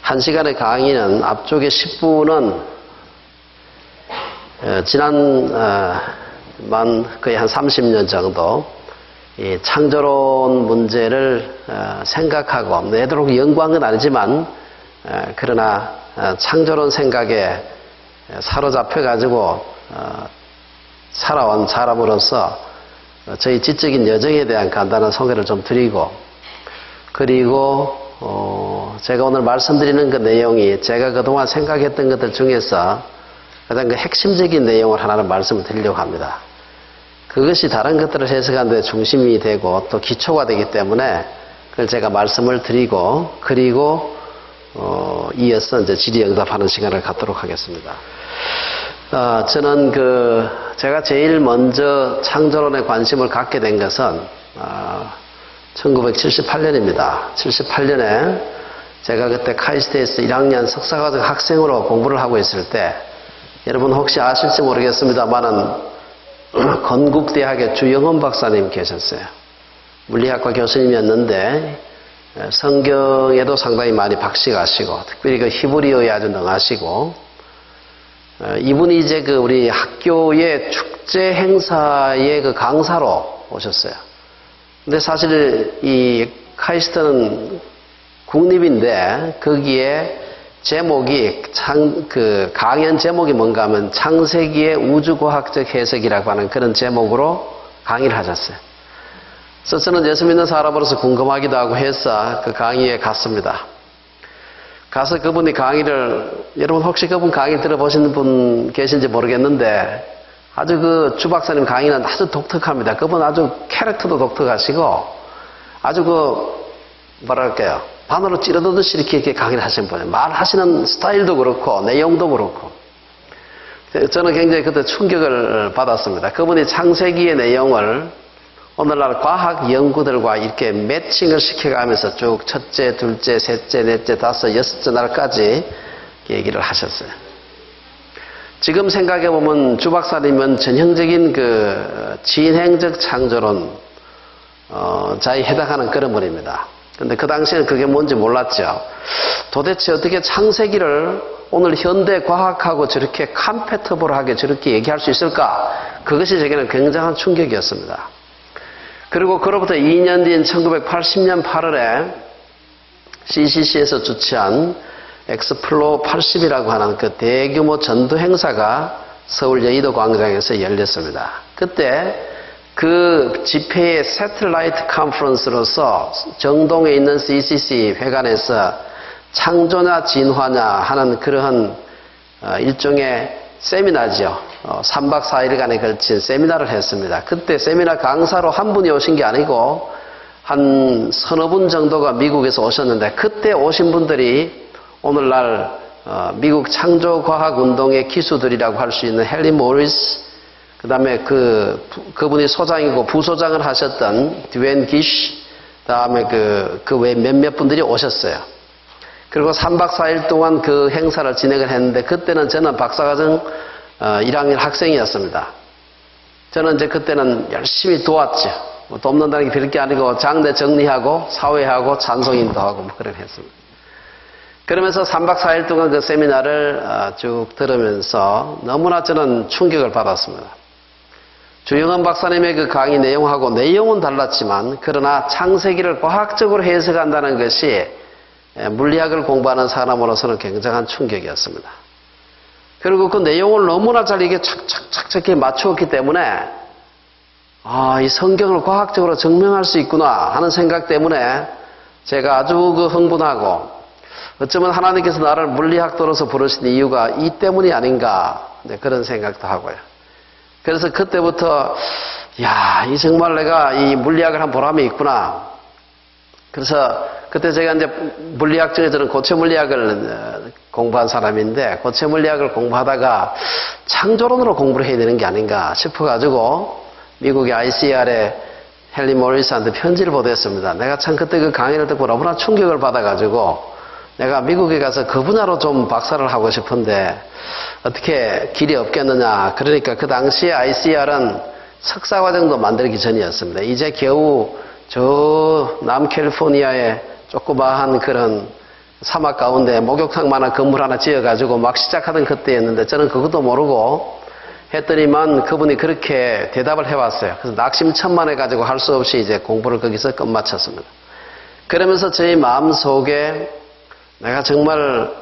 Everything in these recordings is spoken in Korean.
1시간의 강의는 앞쪽에 10분은 지난 거의 한 30년 정도 이 창조론 문제를 생각하고 내도록 연구한 건 아니지만 그러나 창조론 생각에 사로잡혀 가지고 살아온 사람으로서 저희 지적인 여정에 대한 간단한 소개를 좀 드리고, 그리고 제가 오늘 말씀드리는 그 내용이 제가 그동안 생각했던 것들 중에서 가장 그 핵심적인 내용을 하나는 말씀을 드리려고 합니다. 그것이 다른 것들을 해석하는 데 중심이 되고 또 기초가 되기 때문에 그걸 제가 말씀을 드리고, 그리고 이어서 이제 질의응답하는 시간을 갖도록 하겠습니다. 저는 제가 제일 먼저 창조론에 관심을 갖게 된 것은 1978년입니다. 78년에 제가 그때 카이스트에서 1학년 석사과정 학생으로 공부를 하고 있을 때, 여러분 혹시 아실지 모르겠습니다만은 건국대학의 주영헌 박사님 계셨어요. 물리학과 교수님이었는데 성경에도 상당히 많이 박식하시고 특별히 그 히브리어에 아주 능하시고, 이분이 이제 우리 학교의 축제 행사의 강사로 오셨어요. 근데 사실 이 카이스트는 국립인데 거기에 제목이 강연 제목이 뭔가 하면 창세기의 우주과학적 해석이라고 하는 그런 제목으로 강의를 하셨어요. 그래서 저는 예수 믿는 사람으로서 궁금하기도 하고 해서 그 강의에 갔습니다. 가서 그분이 강의를, 여러분 혹시 그분 강의 들어보시는 분 계신지 모르겠는데 아주 주 박사님 강의는 아주 독특합니다. 그분 아주 캐릭터도 독특하시고 아주 뭐랄까요, 바늘로 찌르듯이 이렇게 강의를 하시는 분이에요. 말하시는 스타일도 그렇고 내용도 그렇고. 저는 굉장히 그때 충격을 받았습니다. 그분이 창세기의 내용을 오늘날 과학 연구들과 이렇게 매칭을 시켜가면서 쭉 첫째, 둘째, 셋째, 넷째, 다섯, 여섯째 날까지 얘기를 하셨어요. 지금 생각해보면 주 박사님은 전형적인 진행적 창조론 자에 해당하는 그런 분입니다. 근데 그 당시에는 그게 뭔지 몰랐죠. 도대체 어떻게 창세기를 오늘 현대 과학하고 저렇게 컴패터블하게 저렇게 얘기할 수 있을까? 그것이 제게는 굉장한 충격이었습니다. 그리고 그로부터 2년 뒤인 1980년 8월에 CCC에서 주최한 엑스플로 80이라고 하는 그 대규모 전도 행사가 서울 여의도 광장에서 열렸습니다. 그때 그 집회의 새틀라이트 컨퍼런스로서 정동에 있는 CCC 회관에서 창조냐 진화냐 하는 그러한 일종의 세미나죠. 3박 4일간에 걸친 세미나를 했습니다. 그때 세미나 강사로 한 분이 오신 게 아니고 한 서너 분 정도가 미국에서 오셨는데, 그때 오신 분들이 오늘날 미국 창조과학운동의 기수들이라고 할 수 있는 헨리 모리스, 그 다음에 그분이 소장이고 부소장을 하셨던 드웨인 기쉬, 그 다음에 그 외 몇몇 분들이 오셨어요. 그리고 3박 4일 동안 그 행사를 진행을 했는데, 그때는 저는 박사과정 1학년 학생이었습니다. 저는 이제 그때는 열심히 도왔죠. 돕는다는 게 별게 아니고 장례 정리하고 사회하고 찬송인도 하고 그런 했습니다. 그러면서 3박 4일 동안 그 세미나를 쭉 들으면서 너무나 저는 충격을 받았습니다. 주영헌 박사님의 그 강의 내용하고 내용은 달랐지만, 그러나 창세기를 과학적으로 해석한다는 것이 물리학을 공부하는 사람으로서는 굉장한 충격이었습니다. 그리고 그 내용을 너무나 잘 이게 착착착착 이렇게 맞추었기 때문에 이 성경을 과학적으로 증명할 수 있구나 하는 생각 때문에 제가 아주 흥분하고, 어쩌면 하나님께서 나를 물리학도로서 부르신 이유가 이 때문이 아닌가, 그런 생각도 하고요. 그래서 그때부터 이 정말 내가 이 물리학을 한 보람이 있구나. 그래서 그때 제가 이제 물리학 중에 저는 고체 물리학을 공부한 사람인데, 고체 물리학을 공부하다가 창조론으로 공부를 해야 되는 게 아닌가 싶어가지고 미국의 ICR에 헨리 모리스한테 편지를 보냈습니다. 내가 참 그때 그 강의를 듣고 너무나 충격을 받아가지고 내가 미국에 가서 그 분야로 좀 박사를 하고 싶은데 어떻게 길이 없겠느냐. 그러니까 그 당시에 ICR은 석사과정도 만들기 전이었습니다. 이제 겨우 저 남캘리포니아의 조그마한 그런 사막 가운데 목욕탕만한 건물 하나 지어가지고 막 시작하던 그때였는데 저는 그것도 모르고 했더니만 그분이 그렇게 대답을 해왔어요. 그래서 낙심천만해가지고 할 수 없이 이제 공부를 거기서 끝마쳤습니다. 그러면서 저희 마음속에 내가 정말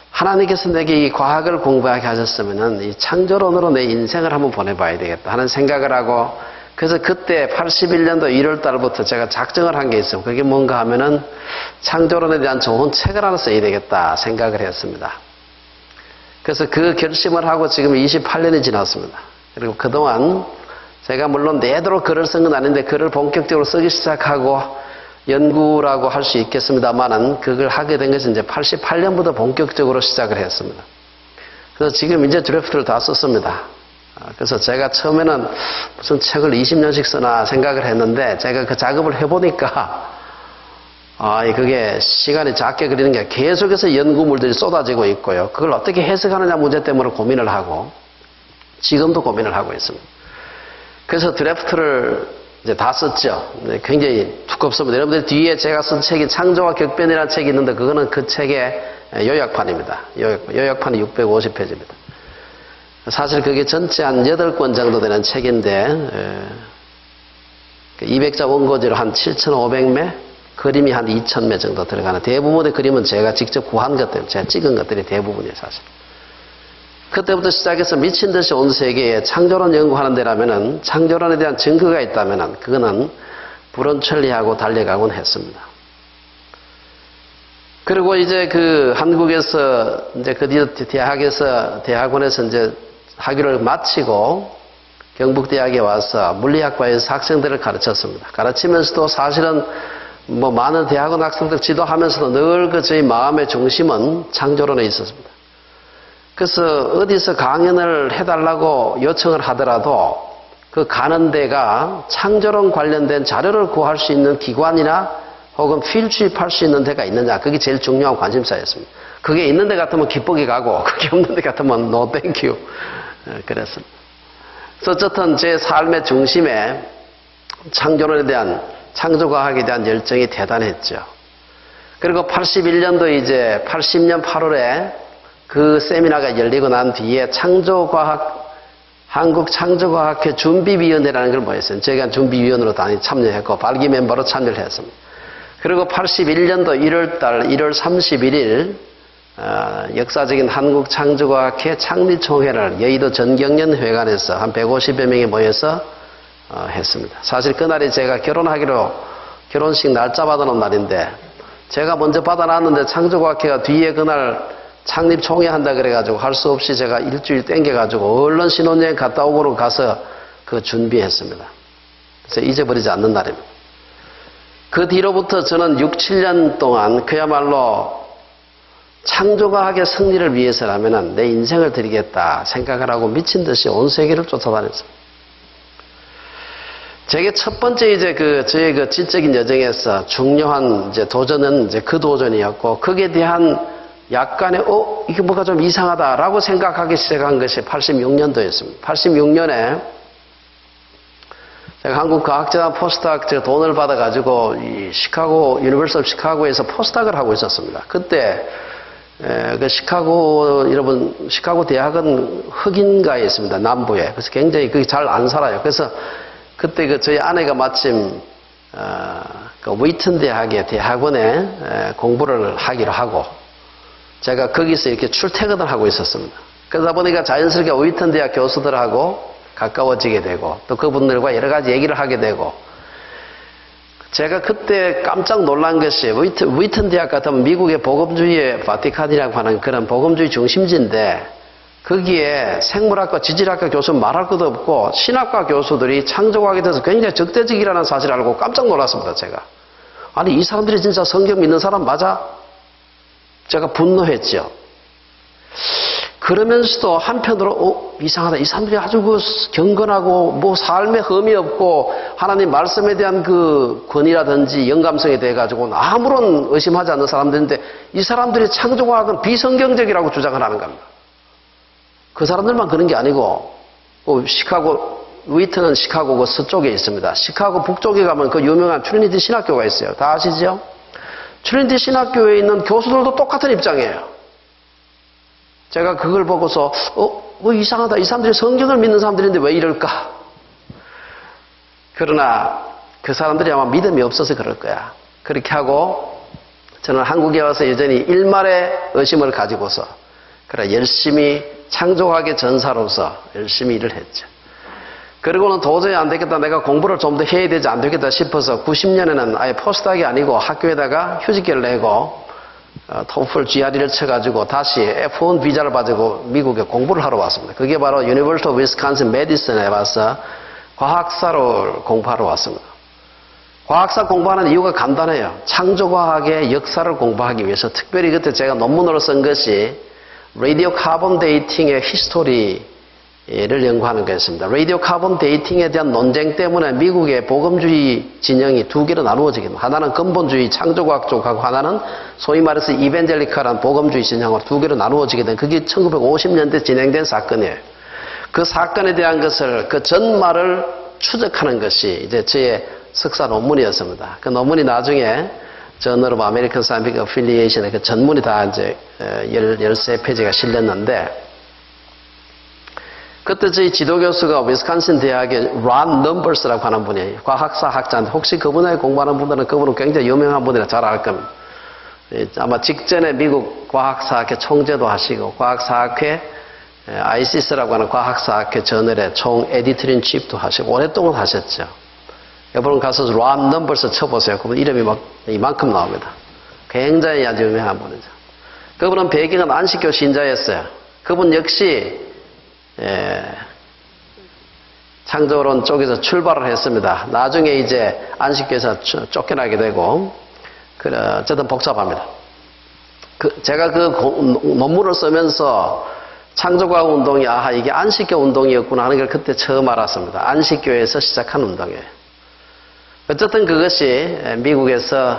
하나님께서 내게 이 과학을 공부하게 하셨으면은 이 창조론으로 내 인생을 한번 보내봐야 되겠다 하는 생각을 하고, 그래서 그때 81년도 1월 달부터 제가 작정을 한 게 있어요. 그게 뭔가 하면은 창조론에 대한 좋은 책을 하나 써야 되겠다 생각을 했습니다. 그래서 그 결심을 하고 지금 28년이 지났습니다. 그리고 그동안 제가 물론 내도록 글을 쓴 건 아닌데 글을 본격적으로 쓰기 시작하고 연구라고 할 수 있겠습니다만은 그걸 하게 된 것은 이제 88년부터 본격적으로 시작을 했습니다. 그래서 지금 이제 드래프트를 다 썼습니다. 그래서 제가 처음에는 무슨 책을 20년씩 쓰나 생각을 했는데 제가 그 작업을 해보니까 그게 시간이 작게 걸리는 게 계속해서 연구물들이 쏟아지고 있고요. 그걸 어떻게 해석하느냐 문제 때문에 고민을 하고 지금도 고민을 하고 있습니다. 그래서 드래프트를 이제 다 썼죠. 굉장히 두껍습니다. 여러분들 뒤에 제가 쓴 책이 창조와 격변이라는 책이 있는데 그거는 그 책의 요약판입니다. 요약판이 650페이지입니다. 사실 그게 전체 한 8권 정도 되는 책인데 200자 원고지로 한 7,500매, 그림이 한 2,000매 정도 들어가는 대부분의 그림은 제가 직접 구한 것들, 제가 찍은 것들이 대부분이에요, 사실. 그때부터 시작해서 미친 듯이 온 세계에 창조론 연구하는 데라면은, 창조론에 대한 증거가 있다면은, 그거는 불원천리하고 달려가곤 했습니다. 그리고 이제 그 한국에서, 이제 그 뒤에 대학원에서 이제 학위를 마치고 경북대학에 와서 물리학과에서 학생들을 가르쳤습니다. 가르치면서도 사실은 뭐 많은 대학원 학생들 지도하면서도 늘 그 저희 마음의 중심은 창조론에 있었습니다. 그래서 어디서 강연을 해달라고 요청을 하더라도 그 가는 데가 창조론 관련된 자료를 구할 수 있는 기관이나 혹은 필주입할 수 있는 데가 있느냐, 그게 제일 중요한 관심사였습니다. 그게 있는 데 같으면 기쁘게 가고 그게 없는 데 같으면 노 땡큐 그랬습니다. 그래서 어쨌든 제 삶의 중심에 창조론에 대한, 창조과학에 대한 열정이 대단했죠. 그리고 81년도 이제 80년 8월에 그 세미나가 열리고 난 뒤에 한국창조과학회 준비위원회라는 걸 모였어요. 제가 준비위원으로 참여했고 발기 멤버로 참여를 했습니다. 그리고 81년도 1월달 1월 31일 역사적인 한국창조과학회 창립총회를 여의도 전경련회관에서 한 150여 명이 모여서 했습니다. 사실 그날이 제가 결혼식 날짜 받아놓은 날인데 제가 먼저 받아놨는데 창조과학회가 뒤에 그날 창립총회 한다 그래가지고 할 수 없이 제가 일주일 땡겨가지고 얼른 신혼여행 갔다 오고로 가서 그 준비했습니다. 그래서 잊어버리지 않는 날입니다. 그 뒤로부터 저는 6, 7년 동안 그야말로 창조과학의 승리를 위해서라면 내 인생을 드리겠다 생각을 하고 미친 듯이 온 세계를 쫓아다녔습니다. 제게 첫 번째 저의 그 지적인 여정에서 중요한 이제 도전은 이제 그 도전이었고, 거기에 대한 약간의 이게 뭐가 좀 이상하다라고 생각하기 시작한 것이 86년도였습니다. 86년에 제가 한국과학재단 포스닥 제가 돈을 받아가지고 이 유니버시티 오브 시카고에서 포스닥을 하고 있었습니다. 그때 그 시카고 대학은 흑인가에 있습니다. 남부에. 그래서 굉장히 그게 잘 안 살아요. 그래서 그때 저희 아내가 마침 그 웨이튼 대학의 대학원에 공부를 하기로 하고 제가 거기서 이렇게 출퇴근을 하고 있었습니다. 그러다 보니까 자연스럽게 웨이튼 대학 교수들하고 가까워지게 되고 또 그분들과 여러 가지 얘기를 하게 되고, 제가 그때 깜짝 놀란 것이 웨이튼 대학 같으면 미국의 복음주의의 바티칸이라고 하는 그런 복음주의 중심지인데 거기에 생물학과 지질학과 교수 말할 것도 없고 신학과 교수들이 창조과학에 대해서 굉장히 적대적이라는 사실을 알고 깜짝 놀랐습니다. 제가 아니 이 사람들이 진짜 성경 믿는 사람 맞아? 제가 분노했죠. 그러면서도 한편으로 이상하다. 이 사람들이 아주 그 경건하고 뭐 삶에 흠이 없고 하나님 말씀에 대한 그 권위라든지 영감성에 대해 가지고는 아무런 의심하지 않는 사람들인데 이 사람들이 창조과학은 비성경적이라고 주장을 하는 겁니다. 그 사람들만 그런 게 아니고 웨이튼은 시카고 그 서쪽에 있습니다. 시카고 북쪽에 가면 그 유명한 트리니티 신학교가 있어요. 다 아시죠? 트리니티 신학교에 있는 교수들도 똑같은 입장이에요. 제가 그걸 보고서 이상하다. 이 사람들이 성경을 믿는 사람들인데 왜 이럴까? 그러나 그 사람들이 아마 믿음이 없어서 그럴 거야. 그렇게 하고 저는 한국에 와서 여전히 일말의 의심을 가지고서 그래 열심히 창조학의 전사로서 열심히 일을 했죠. 그리고는 도저히 안 되겠다. 내가 공부를 좀 더 해야 되지 안 되겠다 싶어서 90년에는 아예 포스닥이 아니고 학교에다가 휴직계를 내고 토플 GRE를 쳐가지고 다시 F1 비자를 가지고 미국에 공부를 하러 왔습니다. 그게 바로 유니버시티 오브 위스콘신 메디슨에 와서 과학사를 공부하러 왔습니다. 과학사 공부하는 이유가 간단해요. 창조과학의 역사를 공부하기 위해서 특별히 그때 제가 논문으로 쓴 것이 라디오 카본 데이팅의 히스토리를 연구하는 것입니다. 라디오 카본 데이팅에 대한 논쟁 때문에 미국의 복음주의 진영이 두 개로 나누어지게 됩니다. 하나는 근본주의 창조과학 쪽하고 하나는 소위 말해서 이벤젤리컬한 복음주의 진영으로 두 개로 나누어지게 된 그게 1950년대 진행된 사건이에요. 그 사건에 대한 것을 그 전말을 추적하는 것이 이제 저의 석사 논문이었습니다. 그 논문이 나중에 저널 오브 아메리칸 사이언티픽 어필리에이션의 그 전문이 다 이제 13페이지가 실렸는데 그때 저희 지도교수가 위스콘신 대학의 론 넘버스라고 하는 분이에요. 과학사 학자인데 혹시 그분에 공부하는 분들은 그분은 굉장히 유명한 분이라 잘 알 겁니다. 아마 직전에 미국 과학사학회 총재도 하시고 과학사학회 ICS라고 하는 과학사학회 저널의 총 에디터인 칩도 하시고 오랫동안 하셨죠. 여러분 가서 론 넘버스 쳐보세요. 그분 이름이 막 이만큼 나옵니다. 굉장히 아주 유명한 분이죠. 그분은 배경은 안식교 신자였어요. 그분 역시 창조론 쪽에서 출발을 했습니다. 나중에 이제 안식교에서 쫓겨나게 되고 어쨌든 복잡합니다. 제가 그 논문을 쓰면서 창조과학 운동이 이게 안식교 운동이었구나 하는 걸 그때 처음 알았습니다. 안식교에서 시작한 운동이에요. 어쨌든 그것이 미국에서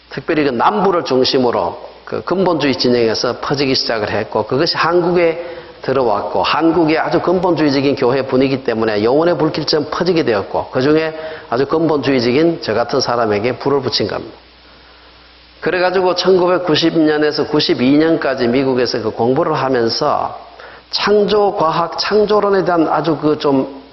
특별히 그 남부를 중심으로 그 근본주의 진영에서 퍼지기 시작을 했고 그것이 한국에 들어왔고 한국의 아주 근본주의적인 교회 분위기 때문에 영혼의 불길처럼 퍼지게 되었고 그중에 아주 근본주의적인 저 같은 사람에게 불을 붙인 겁니다. 그래가지고 1990년에서 92년까지 미국에서 그 공부를 하면서 창조과학, 창조론에 대한 아주 그 좀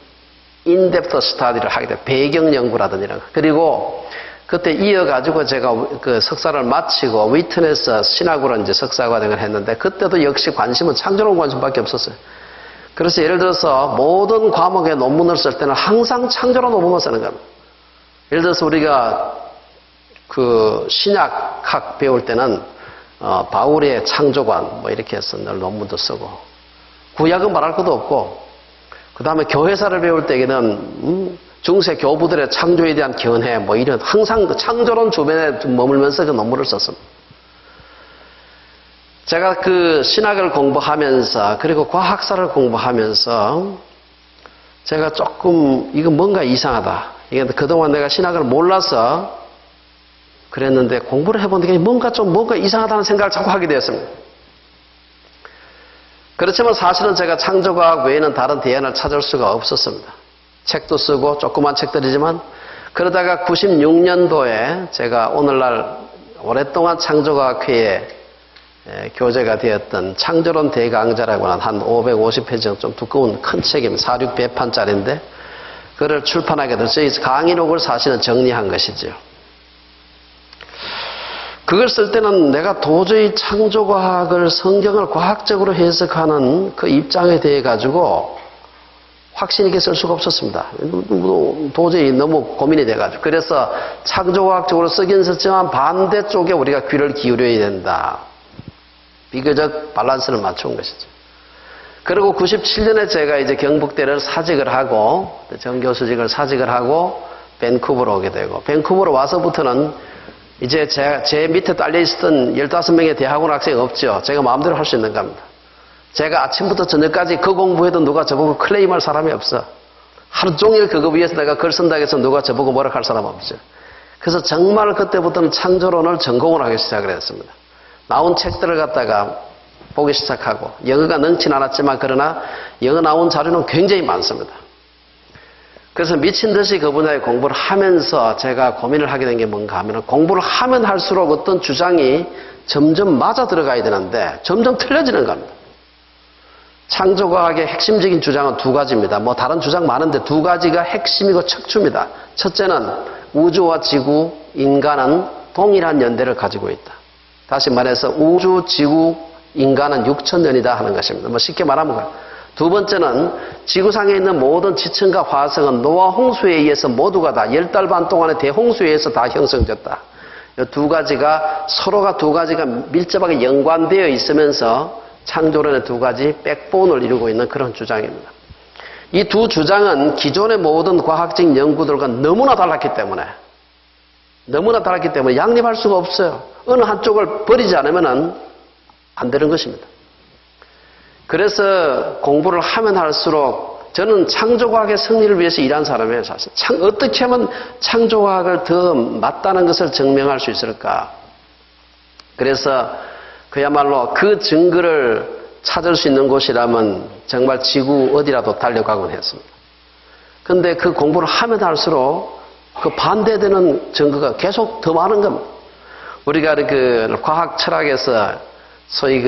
인덱스 스타디를 하게 돼요. 배경 연구라든지 이런 거. 그리고 그때 이어가지고 제가 그 석사를 마치고 위트네스 신학으로 이제 석사과정을 했는데 그때도 역시 관심은 창조론 관심밖에 없었어요. 그래서 예를 들어서 모든 과목의 논문을 쓸 때는 항상 창조론 논문만 쓰는 겁니다. 예를 들어서 우리가 그 신약학 배울 때는 바울의 창조관 뭐 이렇게 해서 늘 논문도 쓰고 구약은 말할 것도 없고 그 다음에 교회사를 배울 때에는 중세 교부들의 창조에 대한 견해 뭐 이런 항상 그 창조론 주변에 머물면서 그 논문을 썼습니다. 제가 그 신학을 공부하면서 그리고 과학사를 공부하면서 제가 조금 이거 뭔가 이상하다. 이게 그동안 내가 신학을 몰라서 그랬는데 공부를 해보니까 뭔가 이상하다는 생각을 자꾸 하게 되었습니다. 그렇지만 사실은 제가 창조과학 외에는 다른 대안을 찾을 수가 없었습니다. 책도 쓰고 조그만 책들이지만 그러다가 96년도에 제가 오늘날 오랫동안 창조과학회에 교재가 되었던 창조론 대강자라고 하는 한 550페이지 좀 두꺼운 큰 책입니다. 4,600판짜리인데 그걸 출판하게 돼서 저희 강의록을 사실은 정리한 것이죠. 그걸 쓸 때는 내가 도저히 창조과학을 성경을 과학적으로 해석하는 그 입장에 대해 가지고 확신 있게 쓸 수가 없었습니다. 도저히 너무 고민이 돼가지고. 그래서 창조과학적으로 쓰긴 썼지만 반대쪽에 우리가 귀를 기울여야 된다. 비교적 밸런스를 맞춘 것이죠. 그리고 97년에 제가 이제 경북대를 사직을 하고, 정교수직을 사직을 하고, 밴쿠버로 오게 되고, 밴쿠버로 와서부터는 이제 제 밑에 딸려있었던 15명의 대학원 학생이 없죠. 제가 마음대로 할 수 있는 겁니다. 제가 아침부터 저녁까지 그 공부해도 누가 저보고 클레임할 사람이 없어. 하루 종일 그거 위해서 내가 글 쓴다고 해서 누가 저보고 뭐라 할 사람 없죠. 그래서 정말 그때부터는 창조론을 전공을 하기 시작을 했습니다. 나온 책들을 갖다가 보기 시작하고 영어가 능치는 않았지만 그러나 영어 나온 자료는 굉장히 많습니다. 그래서 미친 듯이 그 분야의 공부를 하면서 제가 고민을 하게 된 게 뭔가 하면 공부를 하면 할수록 어떤 주장이 점점 맞아 들어가야 되는데 점점 틀려지는 겁니다. 창조과학의 핵심적인 주장은 두 가지입니다. 뭐 다른 주장 많은데 두 가지가 핵심이고 척추입니다. 첫째는 우주와 지구, 인간은 동일한 연대를 가지고 있다. 다시 말해서 우주, 지구, 인간은 6천년이다 하는 것입니다. 뭐 쉽게 말하면 두 번째는 지구상에 있는 모든 지층과 화성은 노아 홍수에 의해서 모두가 다 10달 반 동안의 대홍수에 의해서 다 형성됐다. 이 두 가지가 서로가 두 가지가 밀접하게 연관되어 있으면서 창조론의 두 가지 백본을 이루고 있는 그런 주장입니다. 이 두 주장은 기존의 모든 과학적 연구들과 너무나 달랐기 때문에 양립할 수가 없어요. 어느 한쪽을 버리지 않으면 안 되는 것입니다. 그래서 공부를 하면 할수록 저는 창조과학의 승리를 위해서 일한 사람이에요. 사실 어떻게 하면 창조과학을 더 맞다는 것을 증명할 수 있을까. 그래서 그야말로 그 증거를 찾을 수 있는 곳이라면 정말 지구 어디라도 달려가곤 했습니다. 그런데 그 공부를 하면 할수록 그 반대되는 증거가 계속 더 많은 겁니다. 우리가 그 과학 철학에서 소위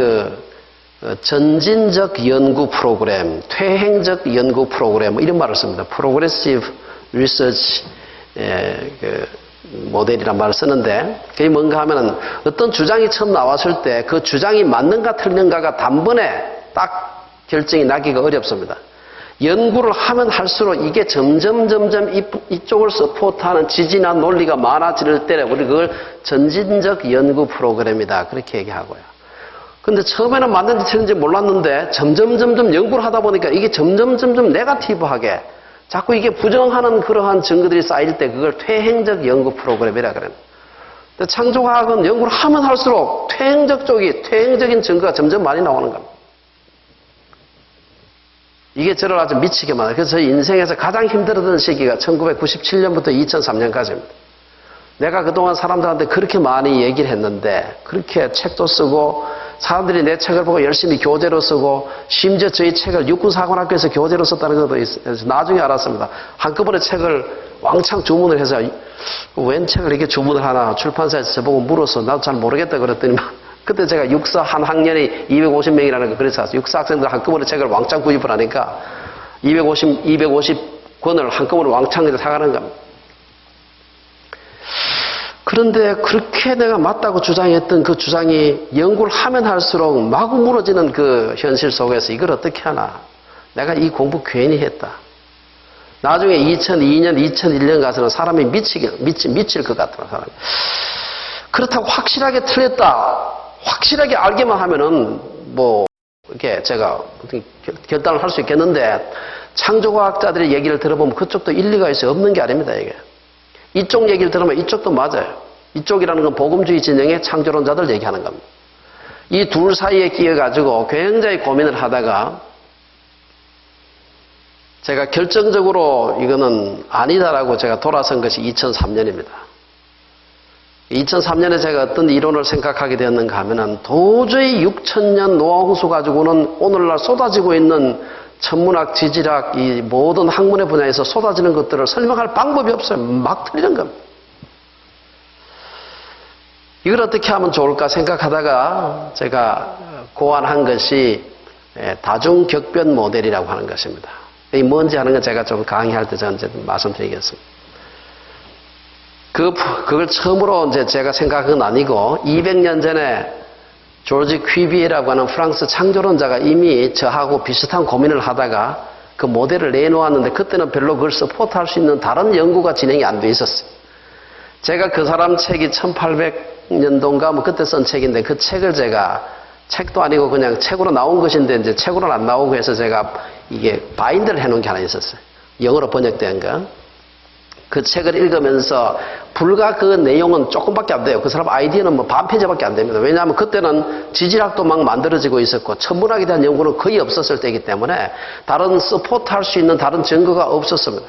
전진적 연구 프로그램, 퇴행적 연구 프로그램 이런 말을 씁니다. Progressive Research 모델이란 말을 쓰는데 그게 뭔가 하면은 어떤 주장이 처음 나왔을 때 그 주장이 맞는가 틀린가가 단번에 딱 결정이 나기가 어렵습니다. 연구를 하면 할수록 이게 점점 이쪽을 서포트하는 지지나 논리가 많아질 때 우리 그걸 전진적 연구 프로그램이다 그렇게 얘기하고요. 근데 처음에는 맞는지 틀린지 몰랐는데 점점 연구를 하다 보니까 이게 점점 네거티브하게 자꾸 이게 부정하는 그러한 증거들이 쌓일 때 그걸 퇴행적 연구 프로그램이라 그래요. 근데 창조과학은 연구를 하면 할수록 퇴행적인 증거가 점점 많이 나오는 겁니다. 이게 저를 아주 미치게 만들어요. 그래서 저희 인생에서 가장 힘들었던 시기가 1997년부터 2003년까지입니다. 내가 그동안 사람들한테 그렇게 많이 얘기를 했는데 그렇게 책도 쓰고 사람들이 내 책을 보고 열심히 교재로 쓰고 심지어 저희 책을 육군사관학교에서 교재로 썼다는 것도 있어서 나중에 알았습니다. 한꺼번에 책을 왕창 주문을 해서 웬 책을 이렇게 주문을 하나 출판사에서 저보고 물어서 나도 잘 모르겠다 그랬더니 그때 제가 육사 한 학년이 250명이라는 거 그래서 육사 학생들 한꺼번에 책을 왕창 구입을 하니까 250권을 한꺼번에 왕창 사가는 겁니다. 그런데 그렇게 내가 맞다고 주장했던 그 주장이 연구를 하면 할수록 마구 무너지는 그 현실 속에서 이걸 어떻게 하나. 내가 이 공부 괜히 했다. 나중에 2002년, 2001년 가서는 사람이 미칠 것 같더라, 사람이. 그렇다고 확실하게 틀렸다. 확실하게 알기만 하면은 이렇게 제가 결단을 할 수 있겠는데 창조과학자들의 얘기를 들어보면 그쪽도 일리가 있어요. 없는 게 아닙니다, 이게. 이쪽 얘기를 들으면 이쪽도 맞아요. 이쪽이라는 건 복음주의 진영의 창조론자들 얘기하는 겁니다. 이 둘 사이에 끼어가지고 굉장히 고민을 하다가 제가 결정적으로 이거는 아니다라고 제가 돌아선 것이 2003년입니다. 2003년에 제가 어떤 이론을 생각하게 되었는가 하면은 도저히 6천년 노아홍수 가지고는 오늘날 쏟아지고 있는 천문학, 지질학, 이 모든 학문의 분야에서 쏟아지는 것들을 설명할 방법이 없어요. 막 틀리는 겁니다. 이걸 어떻게 하면 좋을까 생각하다가 제가 고안한 것이 다중격변 모델이라고 하는 것입니다. 이 뭔지 하는 건 제가 좀 강의할 때 저는 말씀드리겠습니다. 그걸 처음으로 이제 제가 생각한 건 아니고 200년 전에 조지 퀴비에라고 하는 프랑스 창조론자가 이미 저하고 비슷한 고민을 하다가 그 모델을 내놓았는데 그때는 별로 그걸 서포트할 수 있는 다른 연구가 진행이 안 돼 있었어요. 제가 그 사람 책이 1800년도인가 그때 쓴 책인데 그 책을 제가 책도 아니고 그냥 책으로 나온 것인데 이제 책으로는 안 나오고 해서 제가 이게 바인드를 해놓은 게 하나 있었어요. 영어로 번역된 거. 그 책을 읽으면서 불과 그 내용은 조금밖에 안 돼요. 그 사람 아이디어는 반 페이지밖에 안 됩니다. 왜냐하면 그때는 지질학도 막 만들어지고 있었고 천문학에 대한 연구는 거의 없었을 때이기 때문에 다른 서포트할 수 있는 다른 증거가 없었습니다.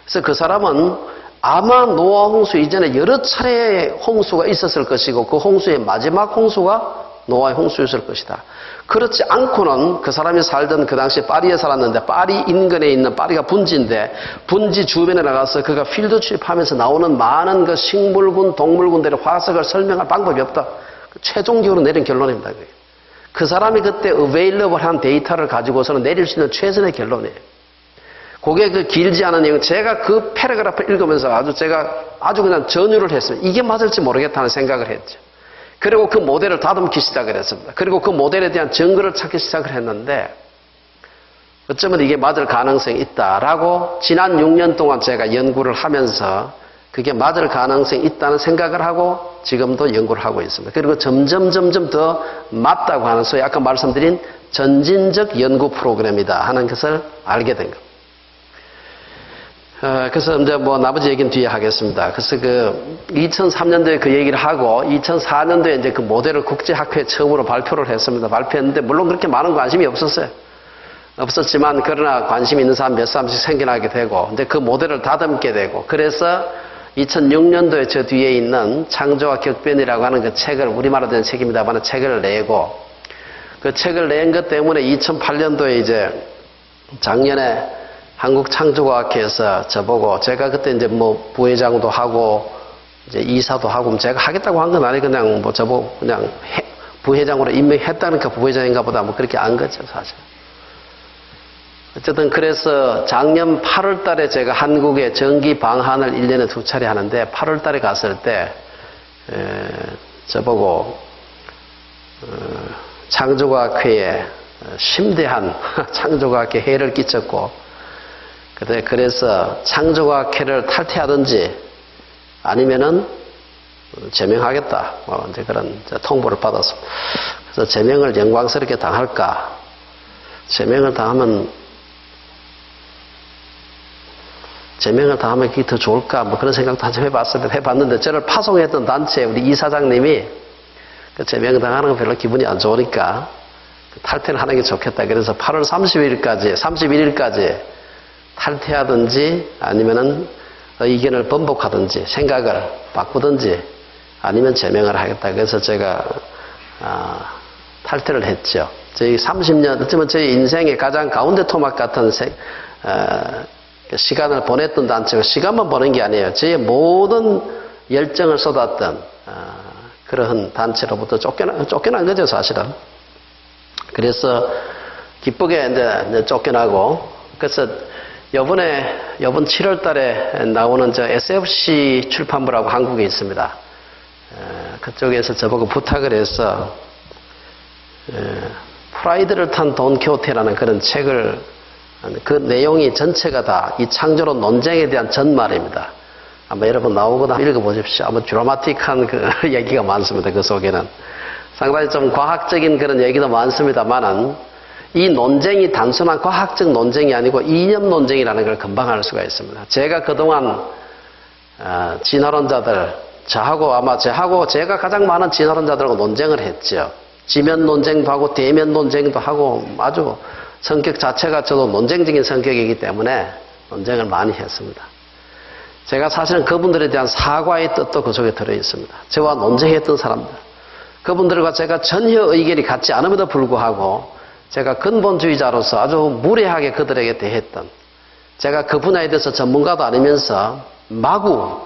그래서 그 사람은 아마 노아 홍수 이전에 여러 차례의 홍수가 있었을 것이고 그 홍수의 마지막 홍수가 노아의 홍수에 있을 것이다. 그렇지 않고는 그 사람이 살던 그 당시에 파리에 살았는데 파리 인근에 있는 파리가 분지인데 분지 주변에 나가서 그가 필드 출입하면서 나오는 많은 그 식물군, 동물군들의 화석을 설명할 방법이 없다. 최종적으로 내린 결론입니다. 그게. 그 사람이 그때 어베일러블한 데이터를 가지고서는 내릴 수 있는 최선의 결론이에요. 그게 그 길지 않은 내용, 제가 그 패러그래프를 읽으면서 제가 그냥 전율을 했습니다. 이게 맞을지 모르겠다는 생각을 했죠. 그리고 그 모델을 다듬기 시작을 했습니다. 그리고 그 모델에 대한 증거를 찾기 시작을 했는데 어쩌면 이게 맞을 가능성이 있다라고 지난 6년 동안 제가 연구를 하면서 그게 맞을 가능성이 있다는 생각을 하고 지금도 연구를 하고 있습니다. 그리고 점점 더 맞다고 하는 소위 아까 말씀드린 전진적 연구 프로그램이다 하는 것을 알게 된 겁니다. 그래서 이제 나머지 얘기는 뒤에 하겠습니다. 그래서 2003년도에 그 얘기를 하고 2004년도에 이제 그 모델을 국제학회에 처음으로 발표를 했습니다. 발표했는데 물론 그렇게 많은 관심이 없었어요. 없었지만 그러나 관심 있는 사람 몇 사람씩 생겨나게 되고 이제 그 모델을 다듬게 되고 그래서 2006년도에 저 뒤에 있는 창조와 격변이라고 하는 그 책을 우리말로 된 책입니다만 책을 내고 그 책을 낸 것 때문에 2008년도에 이제 작년에 한국창조과학회에서 저보고 제가 그때 이제 부회장도 하고 이제 이사도 하고 제가 하겠다고 한 건 아니고 그냥 저보고 그냥 부회장으로 임명했다니까 부회장인가 보다 그렇게 안 거죠 사실. 어쨌든 그래서 작년 8월 달에 제가 한국에 정기 방한을 1년에 2차례 하는데 8월 달에 갔을 때 저보고 창조과학회에 심대한 창조과학회 해를 끼쳤고 그래서 창조과학회를 탈퇴하든지 아니면은 제명하겠다. 이제 그런 통보를 받았습니다. 그래서 제명을 영광스럽게 당할까? 제명을 당하면 그게 더 좋을까? 그런 생각도 한참 해봤는데 저를 파송했던 단체 우리 이사장님이 그 제명 당하는 거 별로 기분이 안 좋으니까 탈퇴를 하는 게 좋겠다. 그래서 8월 31일까지 탈퇴하든지 아니면은 의견을 번복하든지 생각을 바꾸든지 아니면 제명을 하겠다. 그래서 제가 탈퇴를 했죠. 저희 30년, 어쩌면 저희 인생의 가장 가운데 토막 같은 시간을 보냈던 단체고 시간만 보낸 게 아니에요. 저의 모든 열정을 쏟았던 그런 단체로부터 쫓겨난 거죠, 사실은. 그래서 기쁘게 이제 쫓겨나고 그래서 이번 7월 달에 나오는 저 SFC 출판부라고 한국에 있습니다. 그쪽에서 저보고 부탁을 해서 프라이드를 탄 돈키호테라는 그런 책을 그 내용이 전체가 다 이 창조론 논쟁에 대한 전말입니다. 아마 여러분 나오거나 읽어보십시오. 아마 드라마틱한 그 얘기가 많습니다. 그 속에는 상당히 좀 과학적인 그런 얘기도 많습니다만은 이 논쟁이 단순한 과학적 논쟁이 아니고 이념 논쟁이라는 걸 금방 알 수가 있습니다. 제가 그동안 진화론자들 저하고 제가 가장 많은 진화론자들하고 논쟁을 했죠. 지면 논쟁도 하고 대면 논쟁도 하고 아주 성격 자체가 저도 논쟁적인 성격이기 때문에 논쟁을 많이 했습니다. 제가 사실은 그분들에 대한 사과의 뜻도 그 속에 들어있습니다. 저와 논쟁했던 사람들. 그분들과 제가 전혀 의견이 같지 않음에도 불구하고 제가 근본주의자로서 아주 무례하게 그들에게 대했던 제가 그 분야에 대해서 전문가도 아니면서 마구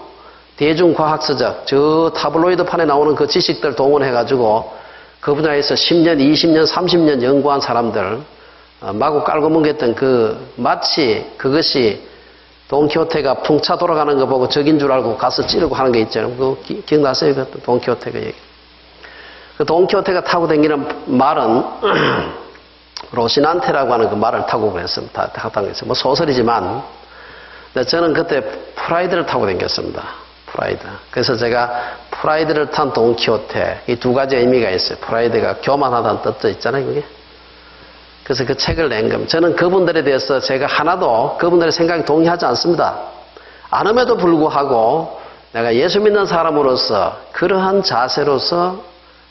대중과학서적 저 타블로이드판에 나오는 그 지식들 동원해가지고 그 분야에서 10년, 20년, 30년 연구한 사람들 마구 깔고 뭉갰던 마치 그것이 돈키호테가 풍차 돌아가는 거 보고 적인 줄 알고 가서 찌르고 하는 게 있잖아요. 그거 기억나세요? 그 돈키호테가 얘기. 그 돈키호테가 타고 다니는 말은 로시난테라고 하는 그 말을 타고 그랬습니다. 소설이지만 저는 그때 프라이드를 타고 다녔습니다. 프라이드. 그래서 제가 프라이드를 탄 돈키호테 이 두 가지 의미가 있어요. 프라이드가 교만하다는 뜻도 있잖아요. 그게. 그래서 그 책을 낸 겁니다. 저는 그분들에 대해서 제가 하나도 그분들의 생각에 동의하지 않습니다. 않음에도 불구하고 내가 예수 믿는 사람으로서 그러한 자세로서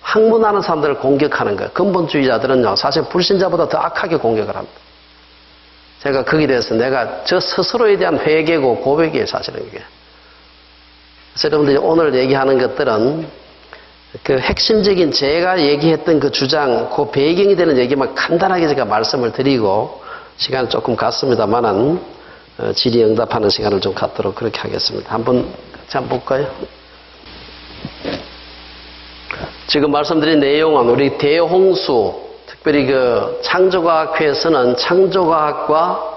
학문하는 사람들을 공격하는 거예요. 근본주의자들은요, 사실 불신자보다 더 악하게 공격을 합니다. 제가 거기에 대해서 내가 저 스스로에 대한 회개고 고백이에요, 사실은 이게. 그래서 여러분들이 오늘 얘기하는 것들은 그 핵심적인 제가 얘기했던 그 주장, 그 배경이 되는 얘기만 간단하게 제가 말씀을 드리고 시간이 조금 갔습니다만은 질의응답하는 시간을 좀 갖도록 그렇게 하겠습니다. 한번 같이 한번 볼까요? 지금 말씀드린 내용은 우리 대홍수, 특별히 그 창조과학회에서는 창조과학과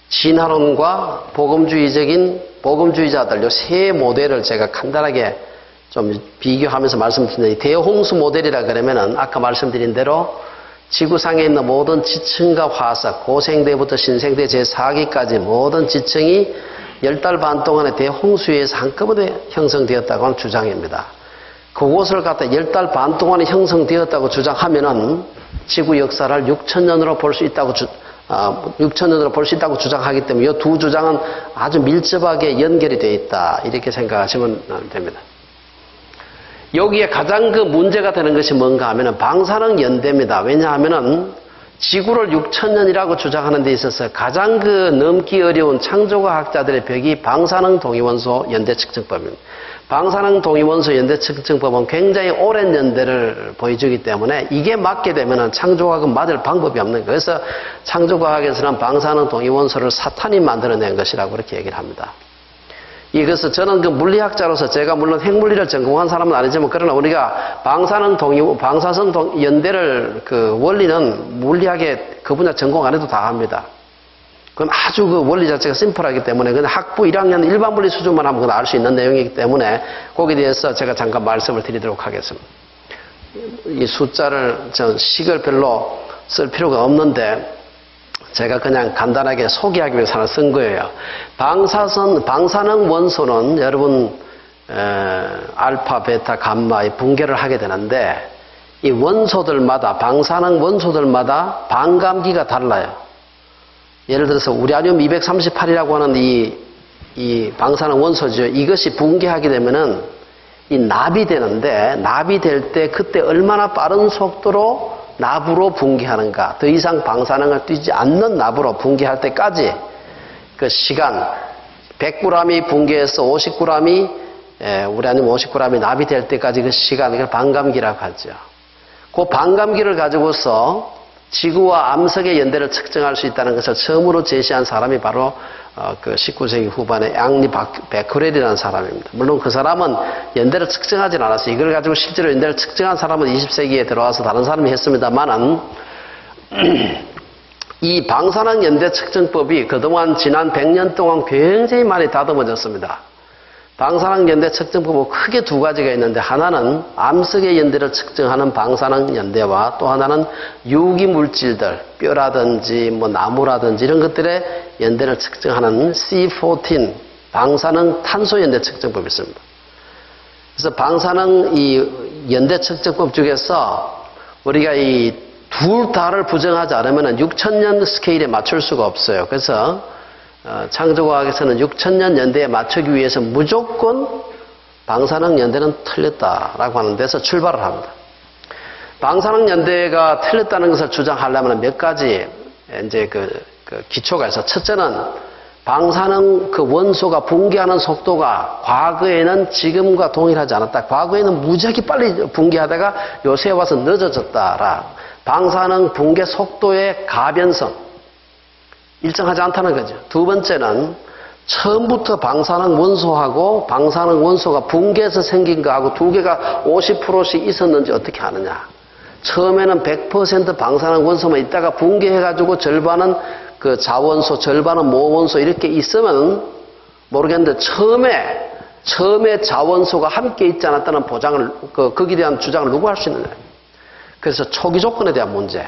진화론과 복음주의자들 요 세 모델을 제가 간단하게 좀 비교하면서 말씀드리는데, 대홍수 모델이라 그러면은 아까 말씀드린 대로 지구상에 있는 모든 지층과 화석, 고생대부터 신생대 제4기까지 모든 지층이 10달 반 동안의 대홍수에 의해서 한꺼번에 형성되었다고 하는 주장입니다. 그곳을 갖다 10달 반 동안에 형성되었다고 주장하면은 지구 역사를 6,000년으로 볼 수 있다고 6,000년으로 볼 수 있다고 주장하기 때문에 이 두 주장은 아주 밀접하게 연결이 되어 있다, 이렇게 생각하시면 됩니다. 여기에 가장 그 문제가 되는 것이 뭔가 하면은 방사능 연대입니다. 왜냐하면은 지구를 6,000년이라고 주장하는 데 있어서 가장 그 넘기 어려운 창조과학자들의 벽이 방사능 동위원소 연대 측정법입니다. 방사능 동위원소 연대 측정법은 굉장히 오랜 연대를 보여주기 때문에 이게 맞게 되면은 창조과학은 맞을 방법이 없는 거예요. 그래서 창조과학에서는 방사능 동위원소를 사탄이 만들어낸 것이라고 그렇게 얘기를 합니다. 그래서 저는 그 물리학자로서 제가 물론 핵물리를 전공한 사람은 아니지만, 그러나 우리가 방사선 연대를 그 원리는 물리학의 그 분야 전공 안 해도 다 합니다. 그건 아주 그 원리 자체가 심플하기 때문에 그냥 학부 1학년 일반 물리 수준만 하면 알 수 있는 내용이기 때문에 거기에 대해서 제가 잠깐 말씀을 드리도록 하겠습니다. 이 숫자를 식을 별로 쓸 필요가 없는데 제가 그냥 간단하게 소개하기 위해서 하나 쓴 거예요. 방사능 원소는 여러분 알파, 베타, 감마의 분계를 하게 되는데 이 원소들마다, 방사능 원소들마다 반감기가 달라요. 예를 들어서 우라늄 238이라고 하는 이 방사능 원소죠. 이것이 붕괴하게 되면은 이 나비되는데, 나비될 때 그때 얼마나 빠른 속도로 납으로 붕괴하는가, 더 이상 방사능을 띄지 않는 납으로 붕괴할 때까지 그 시간, 100g이 붕괴해서 50g이 우라늄 50g이 납이 될 때까지 그 시간, 이걸 반감기라고 하죠. 그 반감기를 가지고서 지구와 암석의 연대를 측정할 수 있다는 것을 처음으로 제시한 사람이 바로 그 19세기 후반에 앙리 베커렐이라는 사람입니다. 물론 그 사람은 연대를 측정하진 않았어요. 이걸 가지고 실제로 연대를 측정한 사람은 20세기에 들어와서 다른 사람이 했습니다만은 이 방사능 연대 측정법이 그동안 지난 100년 동안 굉장히 많이 다듬어졌습니다. 방사능 연대 측정법은 크게 두 가지가 있는데, 하나는 암석의 연대를 측정하는 방사능 연대와 또 하나는 유기 물질들, 뼈라든지 뭐 나무라든지 이런 것들의 연대를 측정하는 C14 방사능 탄소 연대 측정법이 있습니다. 그래서 방사능 이 연대 측정법 중에서 우리가 이 둘 다를 부정하지 않으면 6,000년 스케일에 맞출 수가 없어요. 그래서 창조과학에서는 6,000년 연대에 맞추기 위해서 무조건 방사능 연대는 틀렸다라고 하는 데서 출발을 합니다. 방사능 연대가 틀렸다는 것을 주장하려면 몇 가지 이제 그 기초가 있어. 첫째는 방사능 그 원소가 붕괴하는 속도가 과거에는 지금과 동일하지 않았다. 과거에는 무지하게 빨리 붕괴하다가 요새 와서 늦어졌다라. 방사능 붕괴 속도의 가변성, 일정하지 않다는 거죠. 두 번째는 처음부터 방사능 원소하고 방사능 원소가 붕괴해서 생긴 거하고 두 개가 50%씩 있었는지 어떻게 아느냐. 처음에는 100% 방사능 원소만 있다가 붕괴해가지고 절반은 그 자원소, 절반은 모원소 이렇게 있으면 모르겠는데 처음에 자원소가 함께 있지 않았다는 보장을, 거기에 대한 주장을 누구 할 수 있느냐. 그래서 초기 조건에 대한 문제.